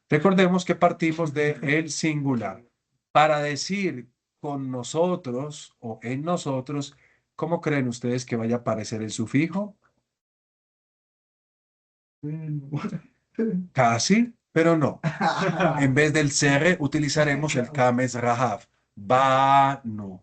Recordemos que partimos de el singular. Para decir con nosotros o en nosotros, ¿cómo creen ustedes que vaya a aparecer el sufijo? Casi, pero no. En vez del cr utilizaremos el kames rahav. Banu.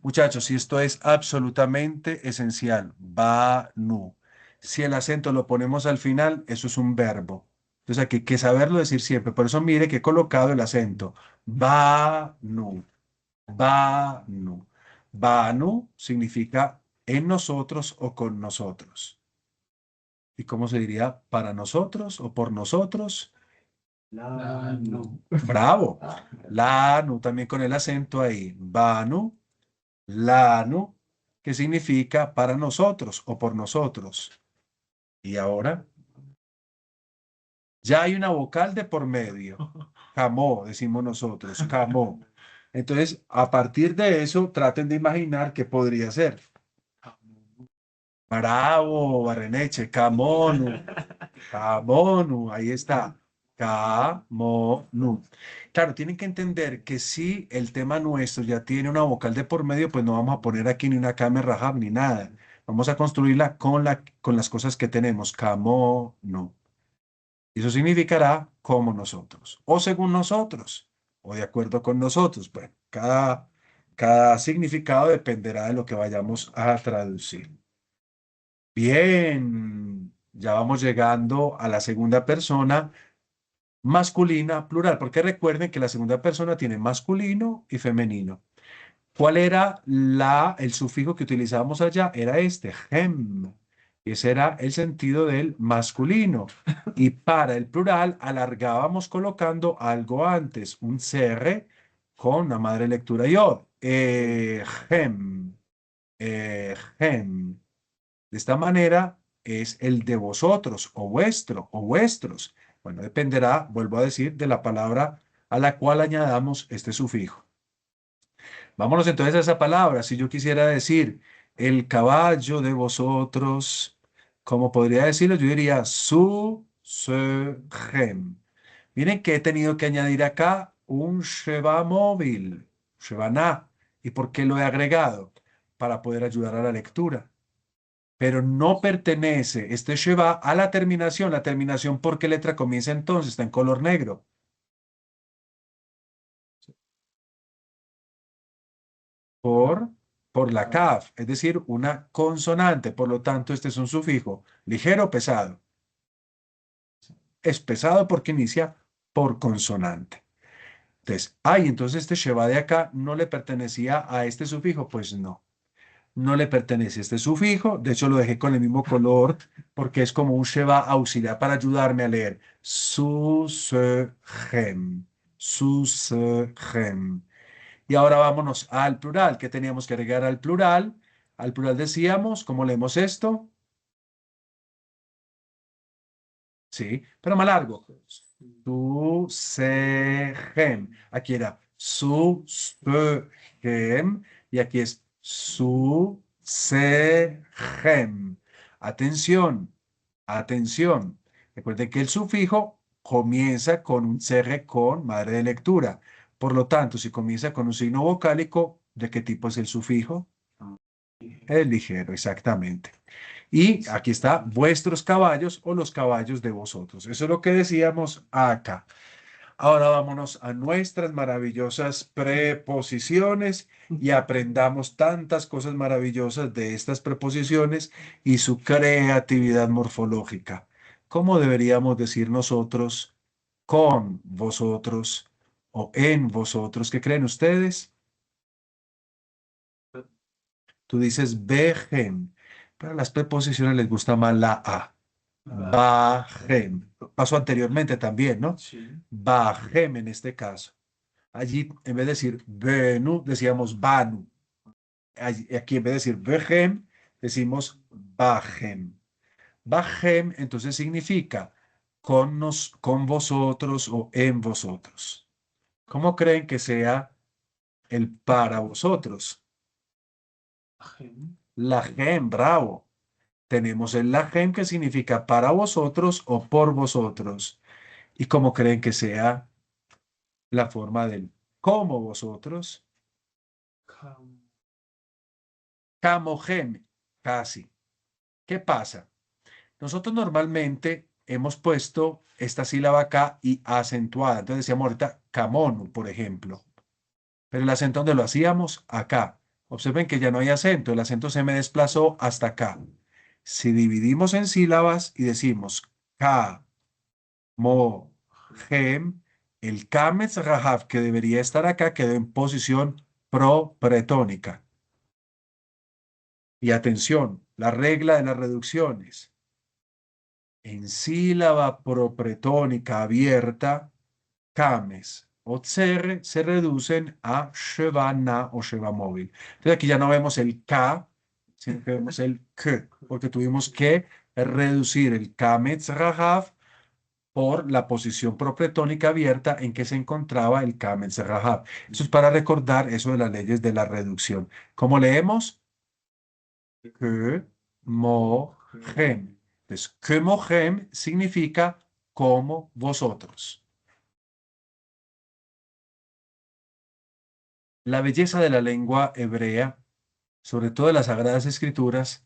Muchachos, y esto es absolutamente esencial. Banu. Si el acento lo ponemos al final, eso es un verbo. Entonces aquí hay que saberlo decir siempre. Por eso mire que he colocado el acento. Banu. Banu. Banu significa en nosotros o con nosotros. ¿Y cómo se diría? ¿Para nosotros o por nosotros? Lano. Bravo. Lanu, también con el acento ahí. Banu, lanu, que significa para nosotros o por nosotros. Y ahora ya hay una vocal de por medio. Camó, decimos nosotros, camó. Entonces, a partir de eso, traten de imaginar qué podría ser. Bravo, Barreneche, camonu, camonu, ahí está. Camonu. Claro, tienen que entender que si el tema nuestro ya tiene una vocal de por medio, pues no vamos a poner aquí ni una kame rajab ni nada. Vamos a construirla con las cosas que tenemos. Camonu. Eso significará como nosotros, o según nosotros, o de acuerdo con nosotros. Bueno, cada significado dependerá de lo que vayamos a traducir. Bien, ya vamos llegando a la segunda persona masculina plural, porque recuerden que la segunda persona tiene masculino y femenino. ¿Cuál era el sufijo que utilizábamos allá? Era este, hem. Ese era el sentido del masculino. Y para el plural alargábamos colocando algo antes, un cr con la madre lectura yod. Hem. Hem. De esta manera es el de vosotros o vuestro o vuestros. Bueno, dependerá, vuelvo a decir, de la palabra a la cual añadamos este sufijo. Vámonos entonces a esa palabra. Si yo quisiera decir el caballo de vosotros, ¿cómo podría decirlo? Yo diría su, se, gem. Miren que he tenido que añadir acá un sheba móvil, shebana. ¿Y por qué lo he agregado? Para poder ayudar a la lectura. Pero no pertenece este sheba a la terminación. La terminación, ¿por qué letra comienza entonces? Está en color negro. por, por la CAF, es decir, una consonante. Por lo tanto, este es un sufijo ligero o pesado. Es pesado porque inicia por consonante. Entonces, ay, entonces este Sheva de acá no le pertenecía a este sufijo. Pues no, no le pertenece a este sufijo. De hecho, lo dejé con el mismo color porque es como un Sheva auxiliar para ayudarme a leer. Su, se, gem. Su, se, gem. Y ahora vámonos al plural. ¿Qué teníamos que agregar al plural? Al plural decíamos, ¿cómo leemos esto? Sí, pero más largo. Su, se, gem. Aquí era su, se, gem. Y aquí es su, se, gem. Atención, atención. Recuerden que el sufijo comienza con un CR con madre de lectura. Por lo tanto, si comienza con un signo vocálico, ¿de qué tipo es el sufijo? Es ligero, exactamente. Y aquí está vuestros caballos o los caballos de vosotros. Eso es lo que decíamos acá. Ahora vámonos a nuestras maravillosas preposiciones y aprendamos tantas cosas maravillosas de estas preposiciones y su creatividad morfológica. ¿Cómo deberíamos decir nosotros con vosotros o en vosotros? ¿Qué creen ustedes? Tú dices vejen, pero a las preposiciones les gusta más la A. Bajem. Pasó anteriormente también, ¿no? Sí. Bajem en este caso. Allí, en vez de decir venu, decíamos banu. Aquí, en vez de decir vejem, decimos bajem. Bajem, entonces significa con vosotros o en vosotros. ¿Cómo creen que sea el para vosotros? La gem, bravo. Tenemos el la gem que significa para vosotros o por vosotros. ¿Y cómo creen que sea la forma del como vosotros? Camogem, casi. ¿Qué pasa? Nosotros normalmente hemos puesto esta sílaba acá y acentuada. Entonces decíamos ahorita camonu, por ejemplo. Pero el acento donde lo hacíamos, acá. Observen que ya no hay acento, el acento se me desplazó hasta acá. Si dividimos en sílabas y decimos ka, mo, gem, el kametz rahav que debería estar acá quedó en posición propretónica. Y atención, la regla de las reducciones. En sílaba propretónica abierta, cames o tser se reducen a shevana o sheva móvil. Entonces aquí ya no vemos el K, sino que vemos el K, porque tuvimos que reducir el kametz rahav por la posición propretónica abierta en que se encontraba el kametz rahav. Eso es para recordar eso de las leyes de la reducción. ¿Cómo leemos? Que, mo, gem. Entonces, que mo, gem significa como vosotros. La belleza de la lengua hebrea, sobre todo de las Sagradas Escrituras,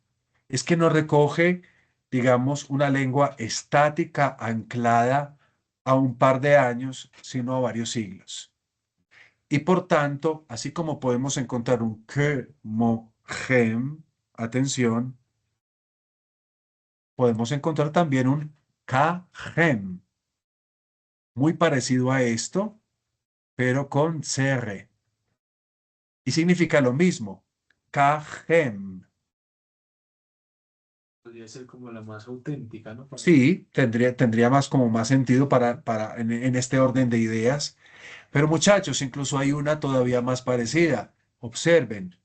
es que no recoge, digamos, una lengua estática anclada a un par de años, sino a varios siglos. Y por tanto, así como podemos encontrar un que, mo, gem, atención, podemos encontrar también un ka, gem, muy parecido a esto, pero con cr. Y significa lo mismo, ka, gem. Podría ser como la más auténtica, ¿no? Sí, tendría más como más sentido en este orden de ideas. Pero muchachos, incluso hay una todavía más parecida. Observen,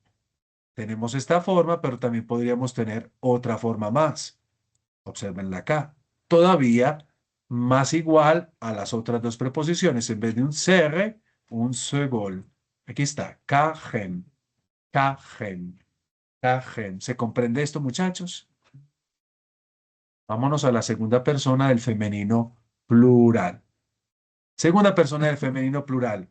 tenemos esta forma, pero también podríamos tener otra forma más. Observenla acá. Todavía más igual a las otras dos preposiciones. En vez de un ser, un segol. Aquí está, kagen, kagen, kagen. ¿Se comprende esto, muchachos? Vámonos a la segunda persona del femenino plural. Segunda persona del femenino plural.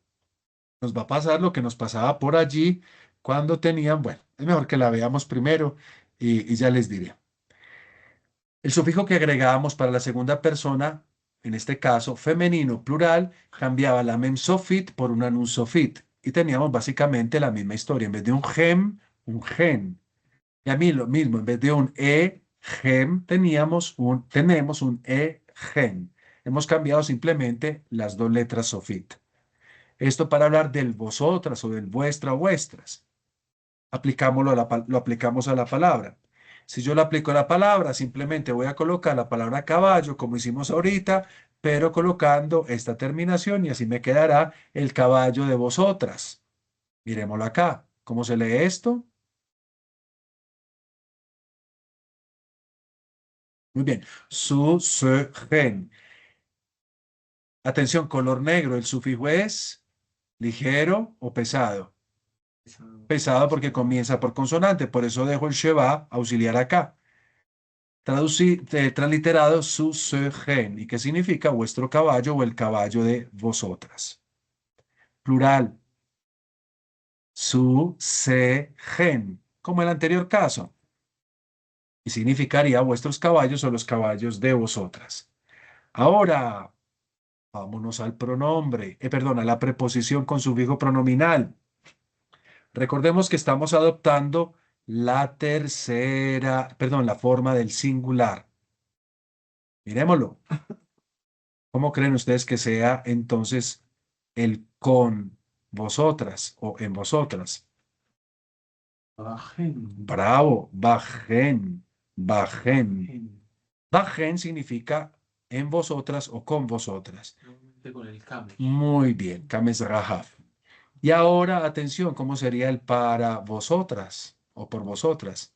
Nos va a pasar lo que nos pasaba por allí cuando tenían, bueno, es mejor que la veamos primero y ya les diré. El sufijo que agregábamos para la segunda persona, en este caso femenino plural, cambiaba la mem sofit por una nun sofit. y teníamos básicamente la misma historia. En vez de un gem, un gen. Y a mí lo mismo, en vez de un e-gem, tenemos un e-gen. Hemos cambiado simplemente las dos letras sofit. Esto para hablar del vosotras o del vuestra o vuestras. Lo aplicamos a la palabra. Si yo lo aplico a la palabra, simplemente voy a colocar la palabra caballo, como hicimos ahorita, pero colocando esta terminación y así me quedará el caballo de vosotras. Miremoslo acá. ¿Cómo se lee esto? Muy bien. Su, se, gen. Atención, color negro. El sufijo es ligero o pesado. Pesado. Pesado porque comienza por consonante, por eso dejo el sheba auxiliar acá. Transliterado su, se, gen. ¿Y qué significa? Vuestro caballo o el caballo de vosotras. Plural. Su, se, gen. Como el anterior caso. Y significaría vuestros caballos o los caballos de vosotras. Ahora, vámonos al pronombre, perdón, a la preposición con sufijo pronominal. Recordemos que estamos adoptando la forma del singular. Miremoslo. ¿Cómo creen ustedes que sea entonces el con vosotras o en vosotras? Bajen. Bravo, bajen, bajen. Bajen. Bajen significa en vosotras o con vosotras. Nuevamente con el Kamesh. Muy bien, Kames Rahaf. Y ahora, atención, ¿cómo sería el para vosotras o por vosotras?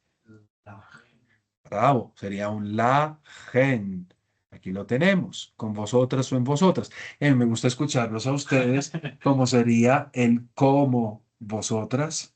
Lajen. Bravo, sería un la gen. Aquí lo tenemos, con vosotras o en vosotras. Me gusta escucharlos a ustedes, ¿cómo sería el como vosotras?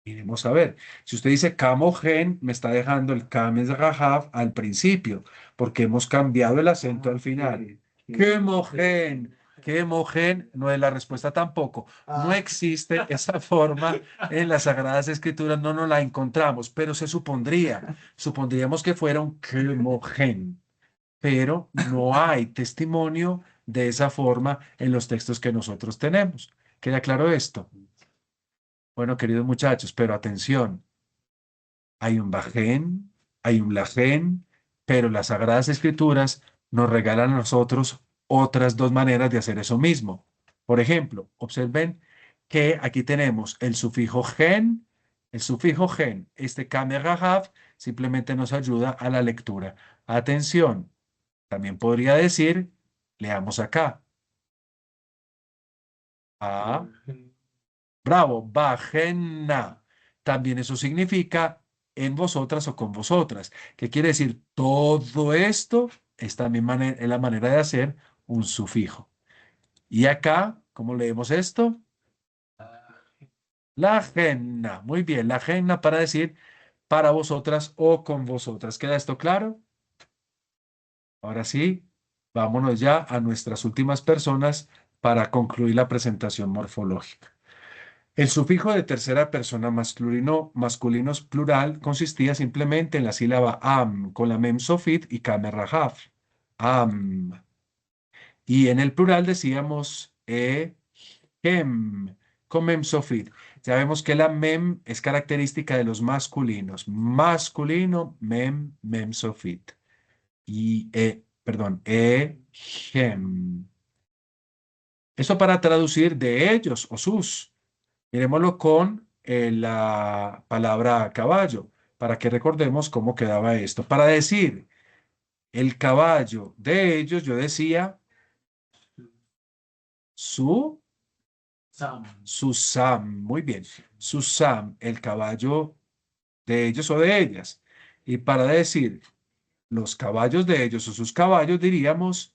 Miremos a ver. Si usted dice camo gen, me está dejando el kames rahav al principio, porque hemos cambiado el acento al final. Quemogen, quemogen, no es la respuesta tampoco. No existe esa forma en las Sagradas Escrituras, no nos la encontramos, pero se supondría, supondríamos que fuera un quemogen, pero no hay testimonio de esa forma en los textos que nosotros tenemos. ¿Queda claro esto? Bueno, queridos muchachos, pero atención, hay un bajén, hay un lajén, pero las Sagradas Escrituras nos regalan a nosotros otras dos maneras de hacer eso mismo. Por ejemplo, observen que aquí tenemos el sufijo gen, este kame rahav, simplemente nos ayuda a la lectura. Atención, también podría decir, leamos acá, a bravo, bajenna. También eso significa en vosotras o con vosotras. ¿Qué quiere decir? Todo esto es también es la manera de hacer un sufijo. Y acá, ¿cómo leemos esto? La genna. Muy bien, la genna para decir para vosotras o con vosotras. ¿Queda esto claro? Ahora sí, vámonos ya a nuestras últimas personas para concluir la presentación morfológica. El sufijo de tercera persona masculinos plural consistía simplemente en la sílaba am con la mem sofit y kame rajaf. Am. Y en el plural decíamos hem con mem sofit. Ya vemos que la mem es característica de los masculinos. Masculino, mem sofit. Y, perdón, hem. Eso para traducir de ellos o sus. Miremoslo con la palabra caballo, para que recordemos cómo quedaba esto. Para decir el caballo de ellos, yo decía su, Sam. su Sam. Muy bien. Su Sam, el caballo de ellos o de ellas. Y para decir los caballos de ellos o sus caballos, diríamos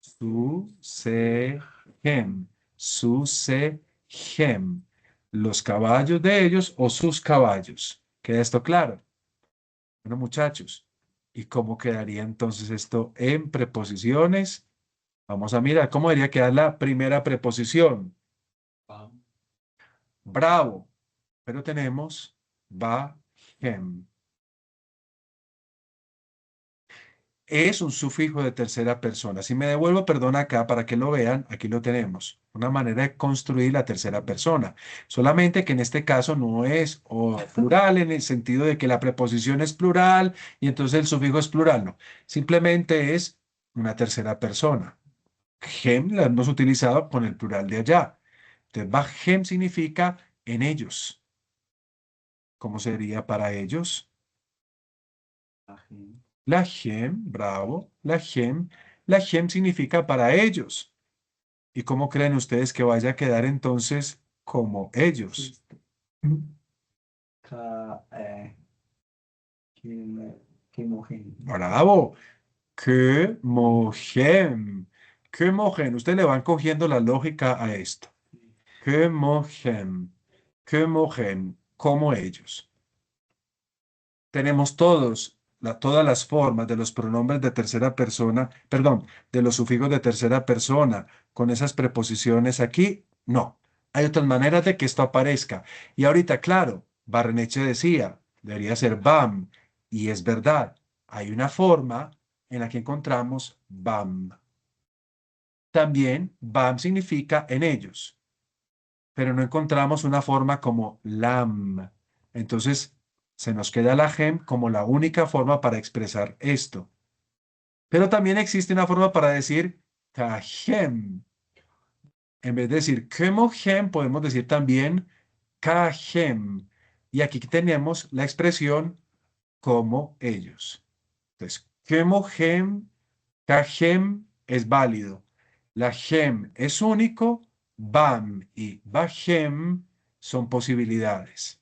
su, se, gem. Su, se, gem. Los caballos de ellos o sus caballos. ¿Queda esto claro? Bueno, muchachos, ¿y cómo quedaría entonces esto en preposiciones? Vamos a mirar cómo debería quedar la primera preposición. Bam. Bravo, pero tenemos va, gem. es un sufijo de tercera persona. Si me devuelvo perdón acá para que lo vean, aquí lo tenemos. Una manera de construir la tercera persona. Solamente que en este caso no es o plural en el sentido de que la preposición es plural y entonces el sufijo es plural. No, simplemente es una tercera persona. Hem la hemos utilizado con el plural de allá. Entonces, Bahem significa en ellos. ¿Cómo sería para ellos? Ají. La Hem, bravo, la Hem significa para ellos. ¿Y cómo creen ustedes que vaya a quedar entonces como ellos? Ca, quim- quimogen. Bravo, que mohem, que mohem. Ustedes le van cogiendo la lógica a esto. Que mohem, como ellos. Tenemos todas las formas de los pronombres de tercera persona, perdón, de los sufijos de tercera persona con esas preposiciones aquí. No, hay otras maneras de que esto aparezca. Y ahorita, claro, Barreneche decía, debería ser BAM, y es verdad, hay una forma en la que encontramos BAM. También BAM significa en ellos, pero no encontramos una forma como LAM. Entonces, se nos queda la gem como la única forma para expresar esto. Pero también existe una forma para decir kahem. En vez de decir kemohem, podemos decir también kahem. Y aquí tenemos la expresión como ellos. Entonces, kemohem, kahem es válido. La gem es único, bam y bahem son posibilidades.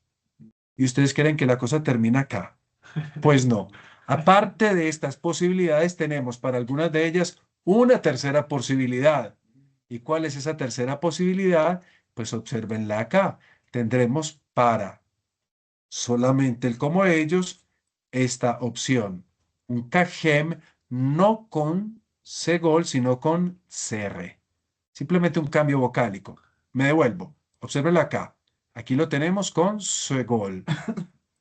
¿Y ustedes creen que la cosa termina acá? Pues no. Aparte de estas posibilidades, tenemos para algunas de ellas una tercera posibilidad. ¿Y cuál es esa tercera posibilidad? Pues obsérvenla acá. Tendremos para solamente el como ellos esta opción. Un cajem no con segol, sino con cr. Simplemente un cambio vocálico. Me devuelvo. Obsérvenla acá. Aquí lo tenemos con segol.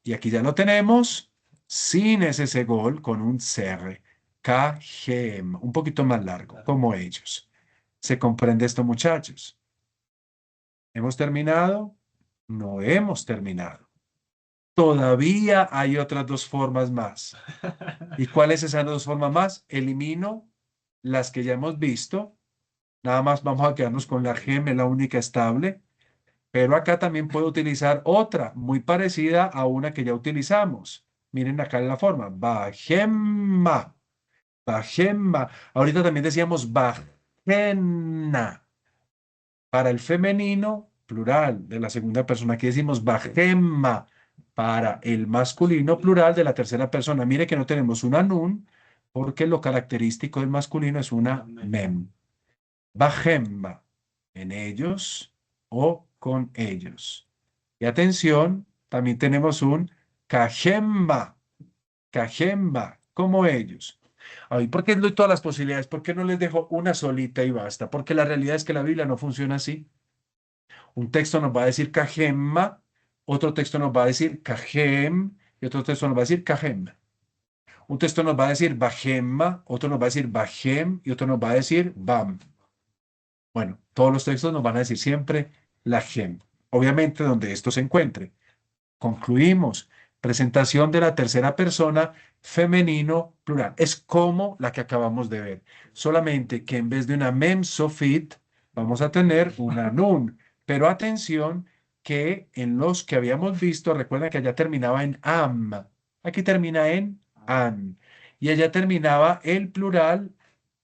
Y aquí ya lo tenemos sin ese segol con un cr. Cajem. Un poquito más largo, como ellos. ¿Se comprende esto, muchachos? ¿Hemos terminado? No hemos terminado. Todavía hay otras dos formas más. ¿Y cuáles esas dos formas más? Elimino las que ya hemos visto. Nada más vamos a quedarnos con la gem, es la única estable. Pero acá también puedo utilizar otra muy parecida a una que ya utilizamos. Miren acá la forma. Bajemma. Bajemma. Ahorita también decíamos bajena. Para el femenino, plural, de la segunda persona. Aquí decimos bajemma. Para el masculino, plural, de la tercera persona. Mire que no tenemos una nun, porque lo característico del masculino es una mem. Bajemma. En ellos o con ellos. Y atención, también tenemos un cajemba, como ellos. Ay, ¿por qué les doy todas las posibilidades? ¿Por qué no les dejo una solita y basta? Porque la realidad es que la Biblia no funciona así. Un texto nos va a decir cajemma, otro texto nos va a decir cajem, y otro texto nos va a decir cajem. Un texto nos va a decir bajemma, otro nos va a decir bajem, y otro nos va a decir bam. Bueno, todos los textos nos van a decir siempre la gem. Obviamente donde esto se encuentre. Concluimos. Presentación de la tercera persona femenino plural. Es como la que acabamos de ver. Solamente que en vez de una mem sofit, vamos a tener una nun. Pero atención que en los que habíamos visto, recuerden que allá terminaba en am. Aquí termina en an. Y allá terminaba el plural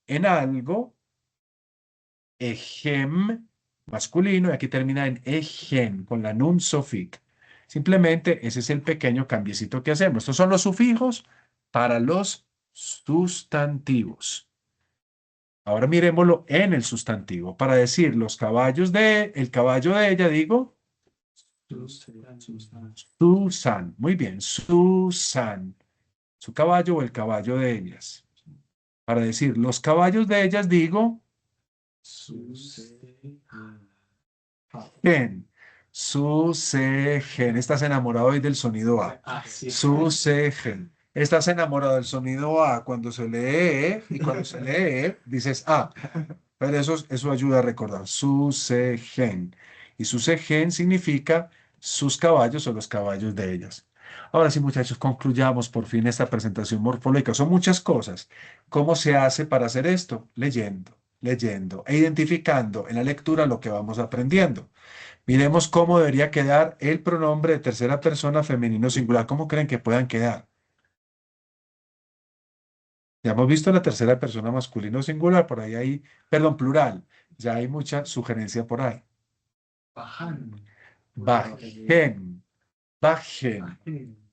en algo, ejem masculino, y aquí termina en ejen, con la nun sofik. Simplemente ese es el pequeño cambiecito que hacemos. Estos son los sufijos para los sustantivos. Ahora miremoslo en el sustantivo. Para decir los caballos de, el caballo de ella, digo, Susan. Muy bien, Susan. Su caballo o el caballo de ellas. Para decir los caballos de ellas, digo, Gen. Su, se, gen. Estás enamorado hoy del sonido A. Ah, sí. Su, se, gen. Estás enamorado del sonido A cuando se lee E, y cuando se lee E, dices A. Pero eso ayuda a recordar. Susegen. Y susegen significa sus caballos o los caballos de ellas. Ahora sí, muchachos, concluyamos por fin esta presentación morfológica. Son muchas cosas. ¿Cómo se hace para hacer esto? Leyendo, leyendo e identificando en la lectura lo que vamos aprendiendo. Miremos cómo debería quedar el pronombre de tercera persona femenino singular. ¿Cómo creen que puedan quedar? Ya hemos visto la tercera persona masculino singular, por ahí hay, perdón, plural. Ya hay mucha sugerencia por ahí. Bajan. Bajen, bajen,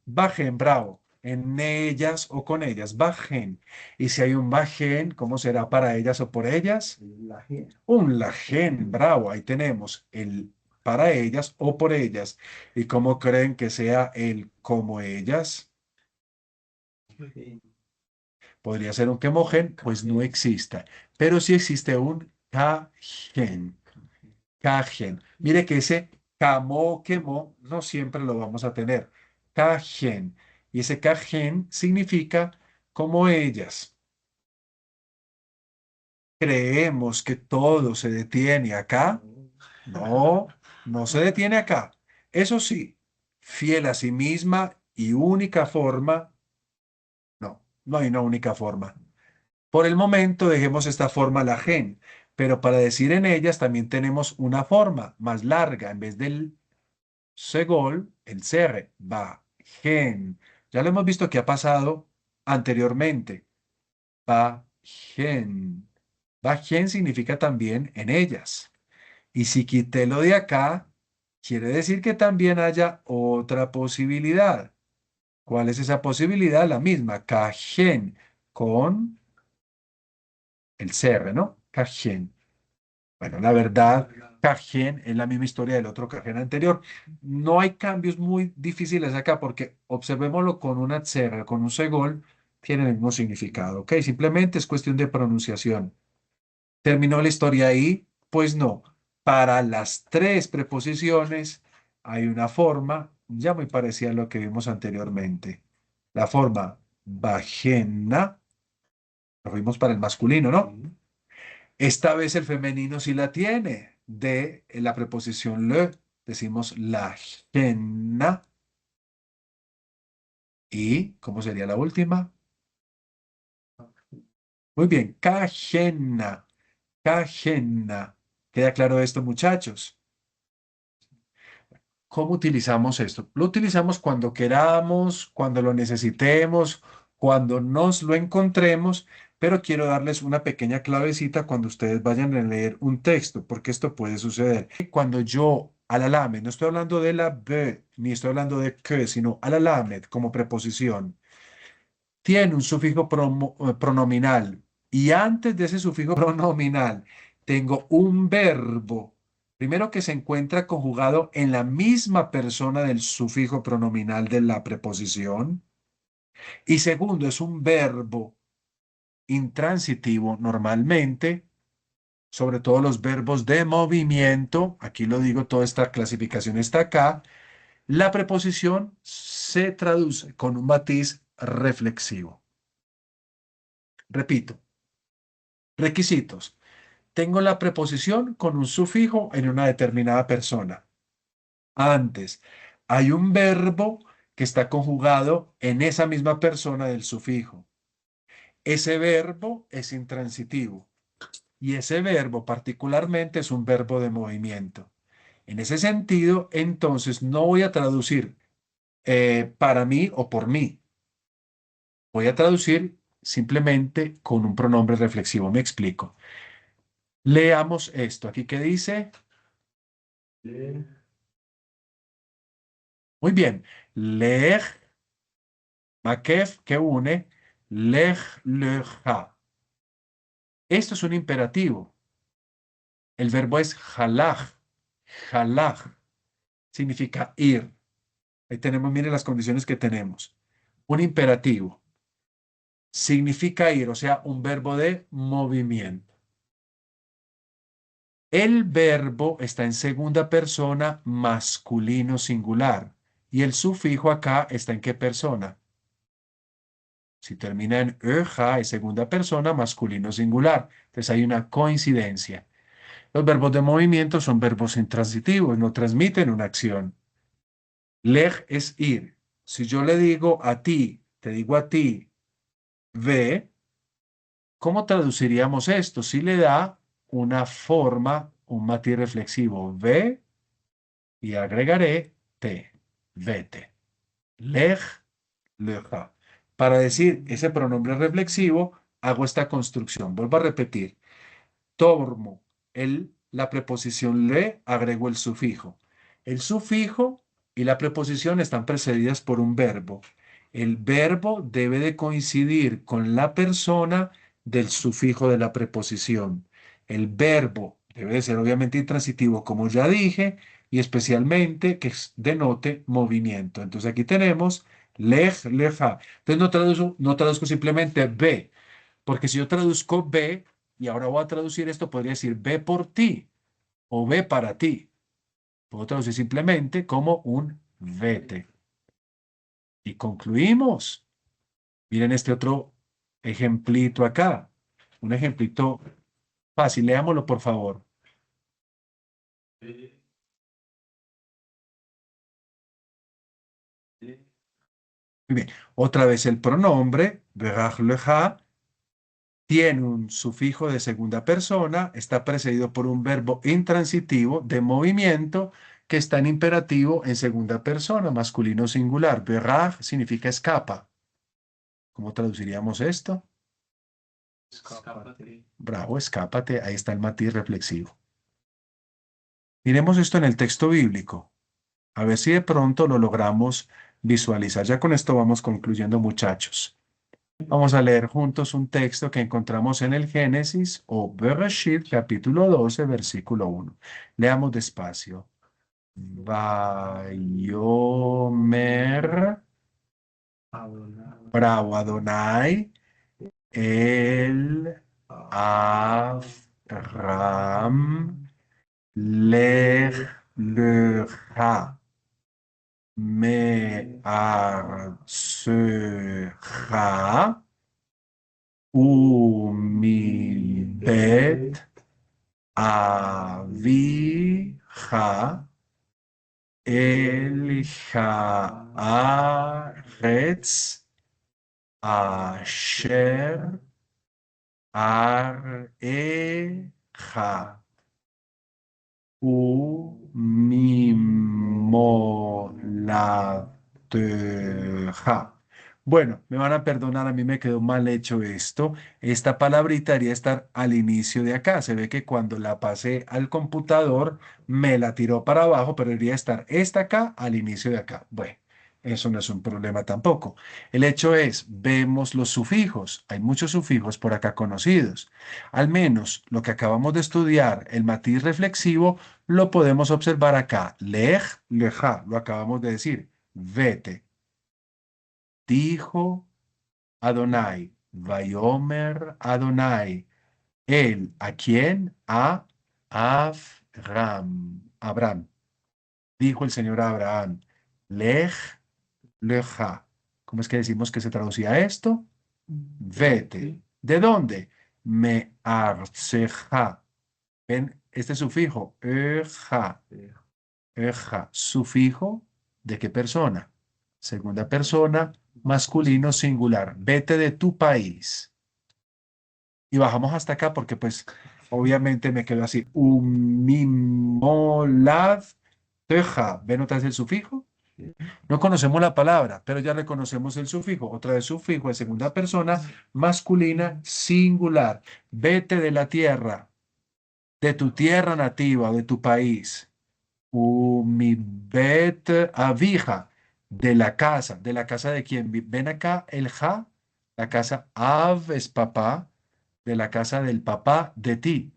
bajen, bravo. En ellas o con ellas, bajen. Y si hay un bajen, ¿cómo será para ellas o por ellas? La G. Un lajen, bravo. Ahí tenemos el para ellas o por ellas. ¿Y cómo creen que sea el como ellas? Podría ser un quemojen, pues no exista. Pero sí existe un cajen. Cajen. Mire que ese camo, quemó, no siempre lo vamos a tener. Cajen. Y ese cajen significa como ellas. Creemos que todo se detiene acá. No, no se detiene acá. Eso sí, fiel a sí misma y única forma. No, no hay una única forma. Por el momento dejemos esta forma la gen, pero para decir en ellas también tenemos una forma más larga. En vez del segol, el cerre, va, gen. Ya lo hemos visto que ha pasado anteriormente. Va, gen. Va, gen significa también en ellas. Y si quité lo de acá, quiere decir que también haya otra posibilidad. ¿Cuál es esa posibilidad? La misma, cajen, con el CR, ¿no? Cajen. Bueno, la verdad, Cajen es la misma historia del otro Cajen anterior. No hay cambios muy difíciles acá porque observémoslo con una CR, con un segol, tiene el mismo significado, ¿ok? Simplemente es cuestión de pronunciación. ¿Terminó la historia ahí? Pues no. Para las tres preposiciones hay una forma ya muy parecida a lo que vimos anteriormente. La forma bajena, lo vimos para el masculino, ¿no? Esta vez el femenino sí la tiene. De la preposición le, decimos la gena. ¿Y cómo sería la última? Muy bien, cajena, cajena. ¿Queda claro esto, muchachos? ¿Cómo utilizamos esto? Lo utilizamos cuando queramos, cuando lo necesitemos, cuando nos lo encontremos, pero quiero darles una pequeña clavecita cuando ustedes vayan a leer un texto, porque esto puede suceder. Cuando yo alalame, no estoy hablando de la be, ni estoy hablando de que, sino alalamed como preposición, tiene un sufijo pronominal y antes de ese sufijo pronominal tengo un verbo, primero que se encuentra conjugado en la misma persona del sufijo pronominal de la preposición y segundo es un verbo intransitivo normalmente, sobre todo los verbos de movimiento, aquí lo digo, toda esta clasificación está acá, la preposición se traduce con un matiz reflexivo. Repito, requisitos. Tengo la preposición con un sufijo en una determinada persona. Antes, hay un verbo que está conjugado en esa misma persona del sufijo. Ese verbo es intransitivo y ese verbo particularmente es un verbo de movimiento. En ese sentido, entonces no voy a traducir para mí o por mí. Voy a traducir simplemente con un pronombre reflexivo. Me explico. Leamos esto. Aquí que dice. Muy bien. Lej, makef, que une, lej, leja. Esto es un imperativo. El verbo es halaj. Halaj significa ir. Ahí tenemos, miren las condiciones que tenemos. Un imperativo significa ir, o sea, un verbo de movimiento. El verbo está en segunda persona masculino singular. ¿Y el sufijo acá está en qué persona? Si termina en ja, es segunda persona, masculino singular. Entonces hay una coincidencia. Los verbos de movimiento son verbos intransitivos, no transmiten una acción. Leg es ir. Si yo le digo a ti, te digo a ti, ve, ¿cómo traduciríamos esto? Si le da una forma, un matiz reflexivo, ve y agregaré te, vete. Leg, leja. Para decir ese pronombre reflexivo, hago esta construcción. Vuelvo a repetir. Tomo la preposición le, agrego el sufijo. El sufijo y la preposición están precedidas por un verbo. El verbo debe de coincidir con la persona del sufijo de la preposición. El verbo debe de ser obviamente intransitivo, como ya dije, y especialmente que denote movimiento. Entonces aquí tenemos lej, leja. Entonces no traduzco simplemente ve, porque si yo traduzco ve, y ahora voy a traducir esto, podría decir ve por ti o ve para ti. Puedo traducir simplemente como un vete. Y concluimos. Miren este otro ejemplito acá. Un ejemplito fácil. Leámoslo, por favor. Muy bien. Otra vez el pronombre, verach lecha, tiene un sufijo de segunda persona, está precedido por un verbo intransitivo de movimiento que está en imperativo en segunda persona, masculino singular. Verach significa escapa. ¿Cómo traduciríamos esto? Escápate. Bravo, escápate. Ahí está el matiz reflexivo. Miremos esto en el texto bíblico. A ver si de pronto lo logramos visualizar. Ya con esto vamos concluyendo, muchachos. Vamos a leer juntos un texto que encontramos en el Génesis o Bereshit, capítulo 12, versículo 1. Leamos despacio. Vayomer, Adonai. bravo Adonai, el Avram, lech lecha, me arsecha, umibet Avija el Haaretz Asher Areja Umimolateja. Bueno, me van a perdonar, a mí me quedó mal hecho esto. Esta palabrita debería estar al inicio de acá. Se ve que cuando la pasé al computador me la tiró para abajo, pero debería estar esta acá al inicio de acá. Bueno, eso no es un problema tampoco. El hecho es, vemos los sufijos. Hay muchos sufijos por acá conocidos. Al menos lo que acabamos de estudiar, el matiz reflexivo, lo podemos observar acá. Lej, leja, lo acabamos de decir. Vete. Dijo Adonai. Vayomer Adonai. Él, ¿a quién? A Avram. Abraham. Dijo el Señor a Abraham. Lej, leja. ¿Cómo es que decimos que se traducía esto? Vete. ¿De dónde? Me arceja. ¿Ven este sufijo? Eja. Eja, sufijo ¿de qué persona? Segunda persona, masculino singular. Vete de tu país. Y bajamos hasta acá porque pues obviamente me quedo así. Umimolav teja. ¿Ven otra vez el sufijo? No conocemos la palabra, pero ya reconocemos el sufijo. Otra vez sufijo de segunda persona, masculina singular. Vete de la tierra, de tu tierra nativa, de tu país. Umibet avija, de la casa de quién. Ven acá el ja, la casa av es papá, de la casa del papá de ti,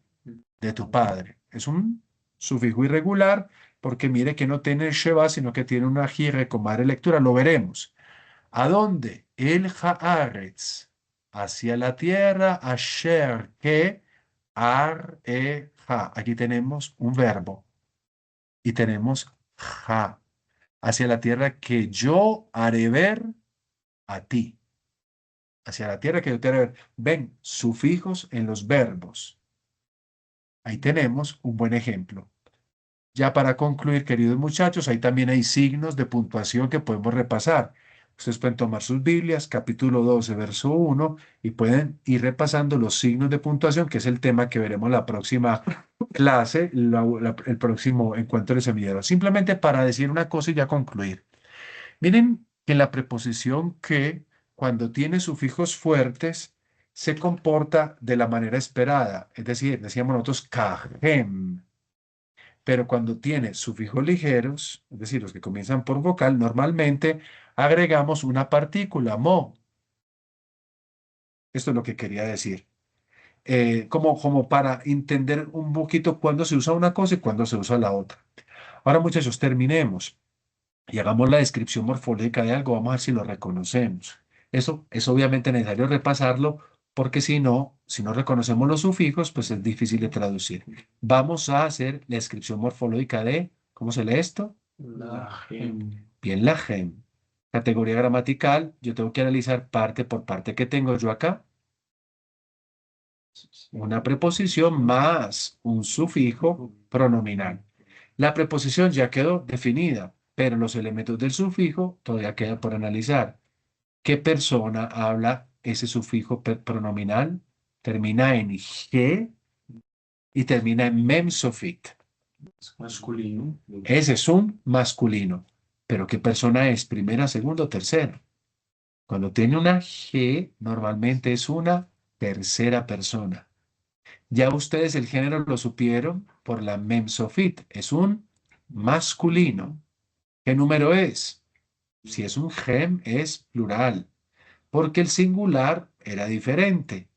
de tu padre. Es un sufijo irregular porque mire que no tiene sheva, sino que tiene una jire con madre lectura. Lo veremos. ¿A dónde? El haaretz, hacia la tierra, asher, que, ja. Aquí tenemos un verbo y tenemos ja, hacia la tierra que yo haré ver a ti. hacia la tierra que yo te haré ver. Ven, sufijos en los verbos. Ahí tenemos un buen ejemplo. Ya para concluir, queridos muchachos, ahí también hay signos de puntuación que podemos repasar. Ustedes pueden tomar sus Biblias, capítulo 12, verso 1, y pueden ir repasando los signos de puntuación, que es el tema que veremos la próxima clase, el próximo encuentro de semillero. Simplemente para decir una cosa y ya concluir. Miren que la preposición que, cuando tiene sufijos fuertes, se comporta de la manera esperada. Es decir, decíamos nosotros, kajem, pero cuando tiene sufijos ligeros, es decir, los que comienzan por vocal, normalmente agregamos una partícula, mo. Esto es lo que quería decir. Como para entender un poquito cuándo se usa una cosa y cuándo se usa la otra. Ahora, muchachos, terminemos y hagamos la descripción morfológica de algo. Vamos a ver si lo reconocemos. Eso es obviamente necesario repasarlo porque si no reconocemos los sufijos, pues es difícil de traducir. Vamos a hacer la descripción morfológica de, ¿cómo se lee esto? La gem. Bien, la gem. Categoría gramatical, yo tengo que analizar parte por parte que tengo yo acá. Una preposición más un sufijo pronominal. La preposición ya quedó definida, pero los elementos del sufijo todavía quedan por analizar. ¿Qué persona habla ese sufijo pronominal? Termina en ge y termina en memsofit. Es masculino. Ese es un masculino. ¿Pero qué persona es? ¿Primera, segunda o tercera? Cuando tiene una G, normalmente es una tercera persona. Ya ustedes el género lo supieron por la memsofit. Es un masculino. ¿Qué número es? Si es un gem, es plural, porque el singular era diferente.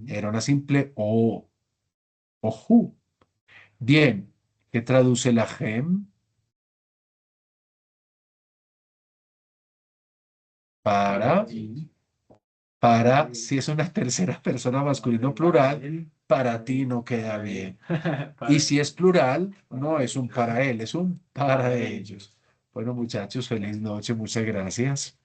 Era una simple o ju. Bien, ¿qué traduce la gem? Para, si es una tercera persona masculino plural, para ti no queda bien. Y si es plural, no es un para él, es un para ellos. Bueno, muchachos, feliz noche, muchas gracias.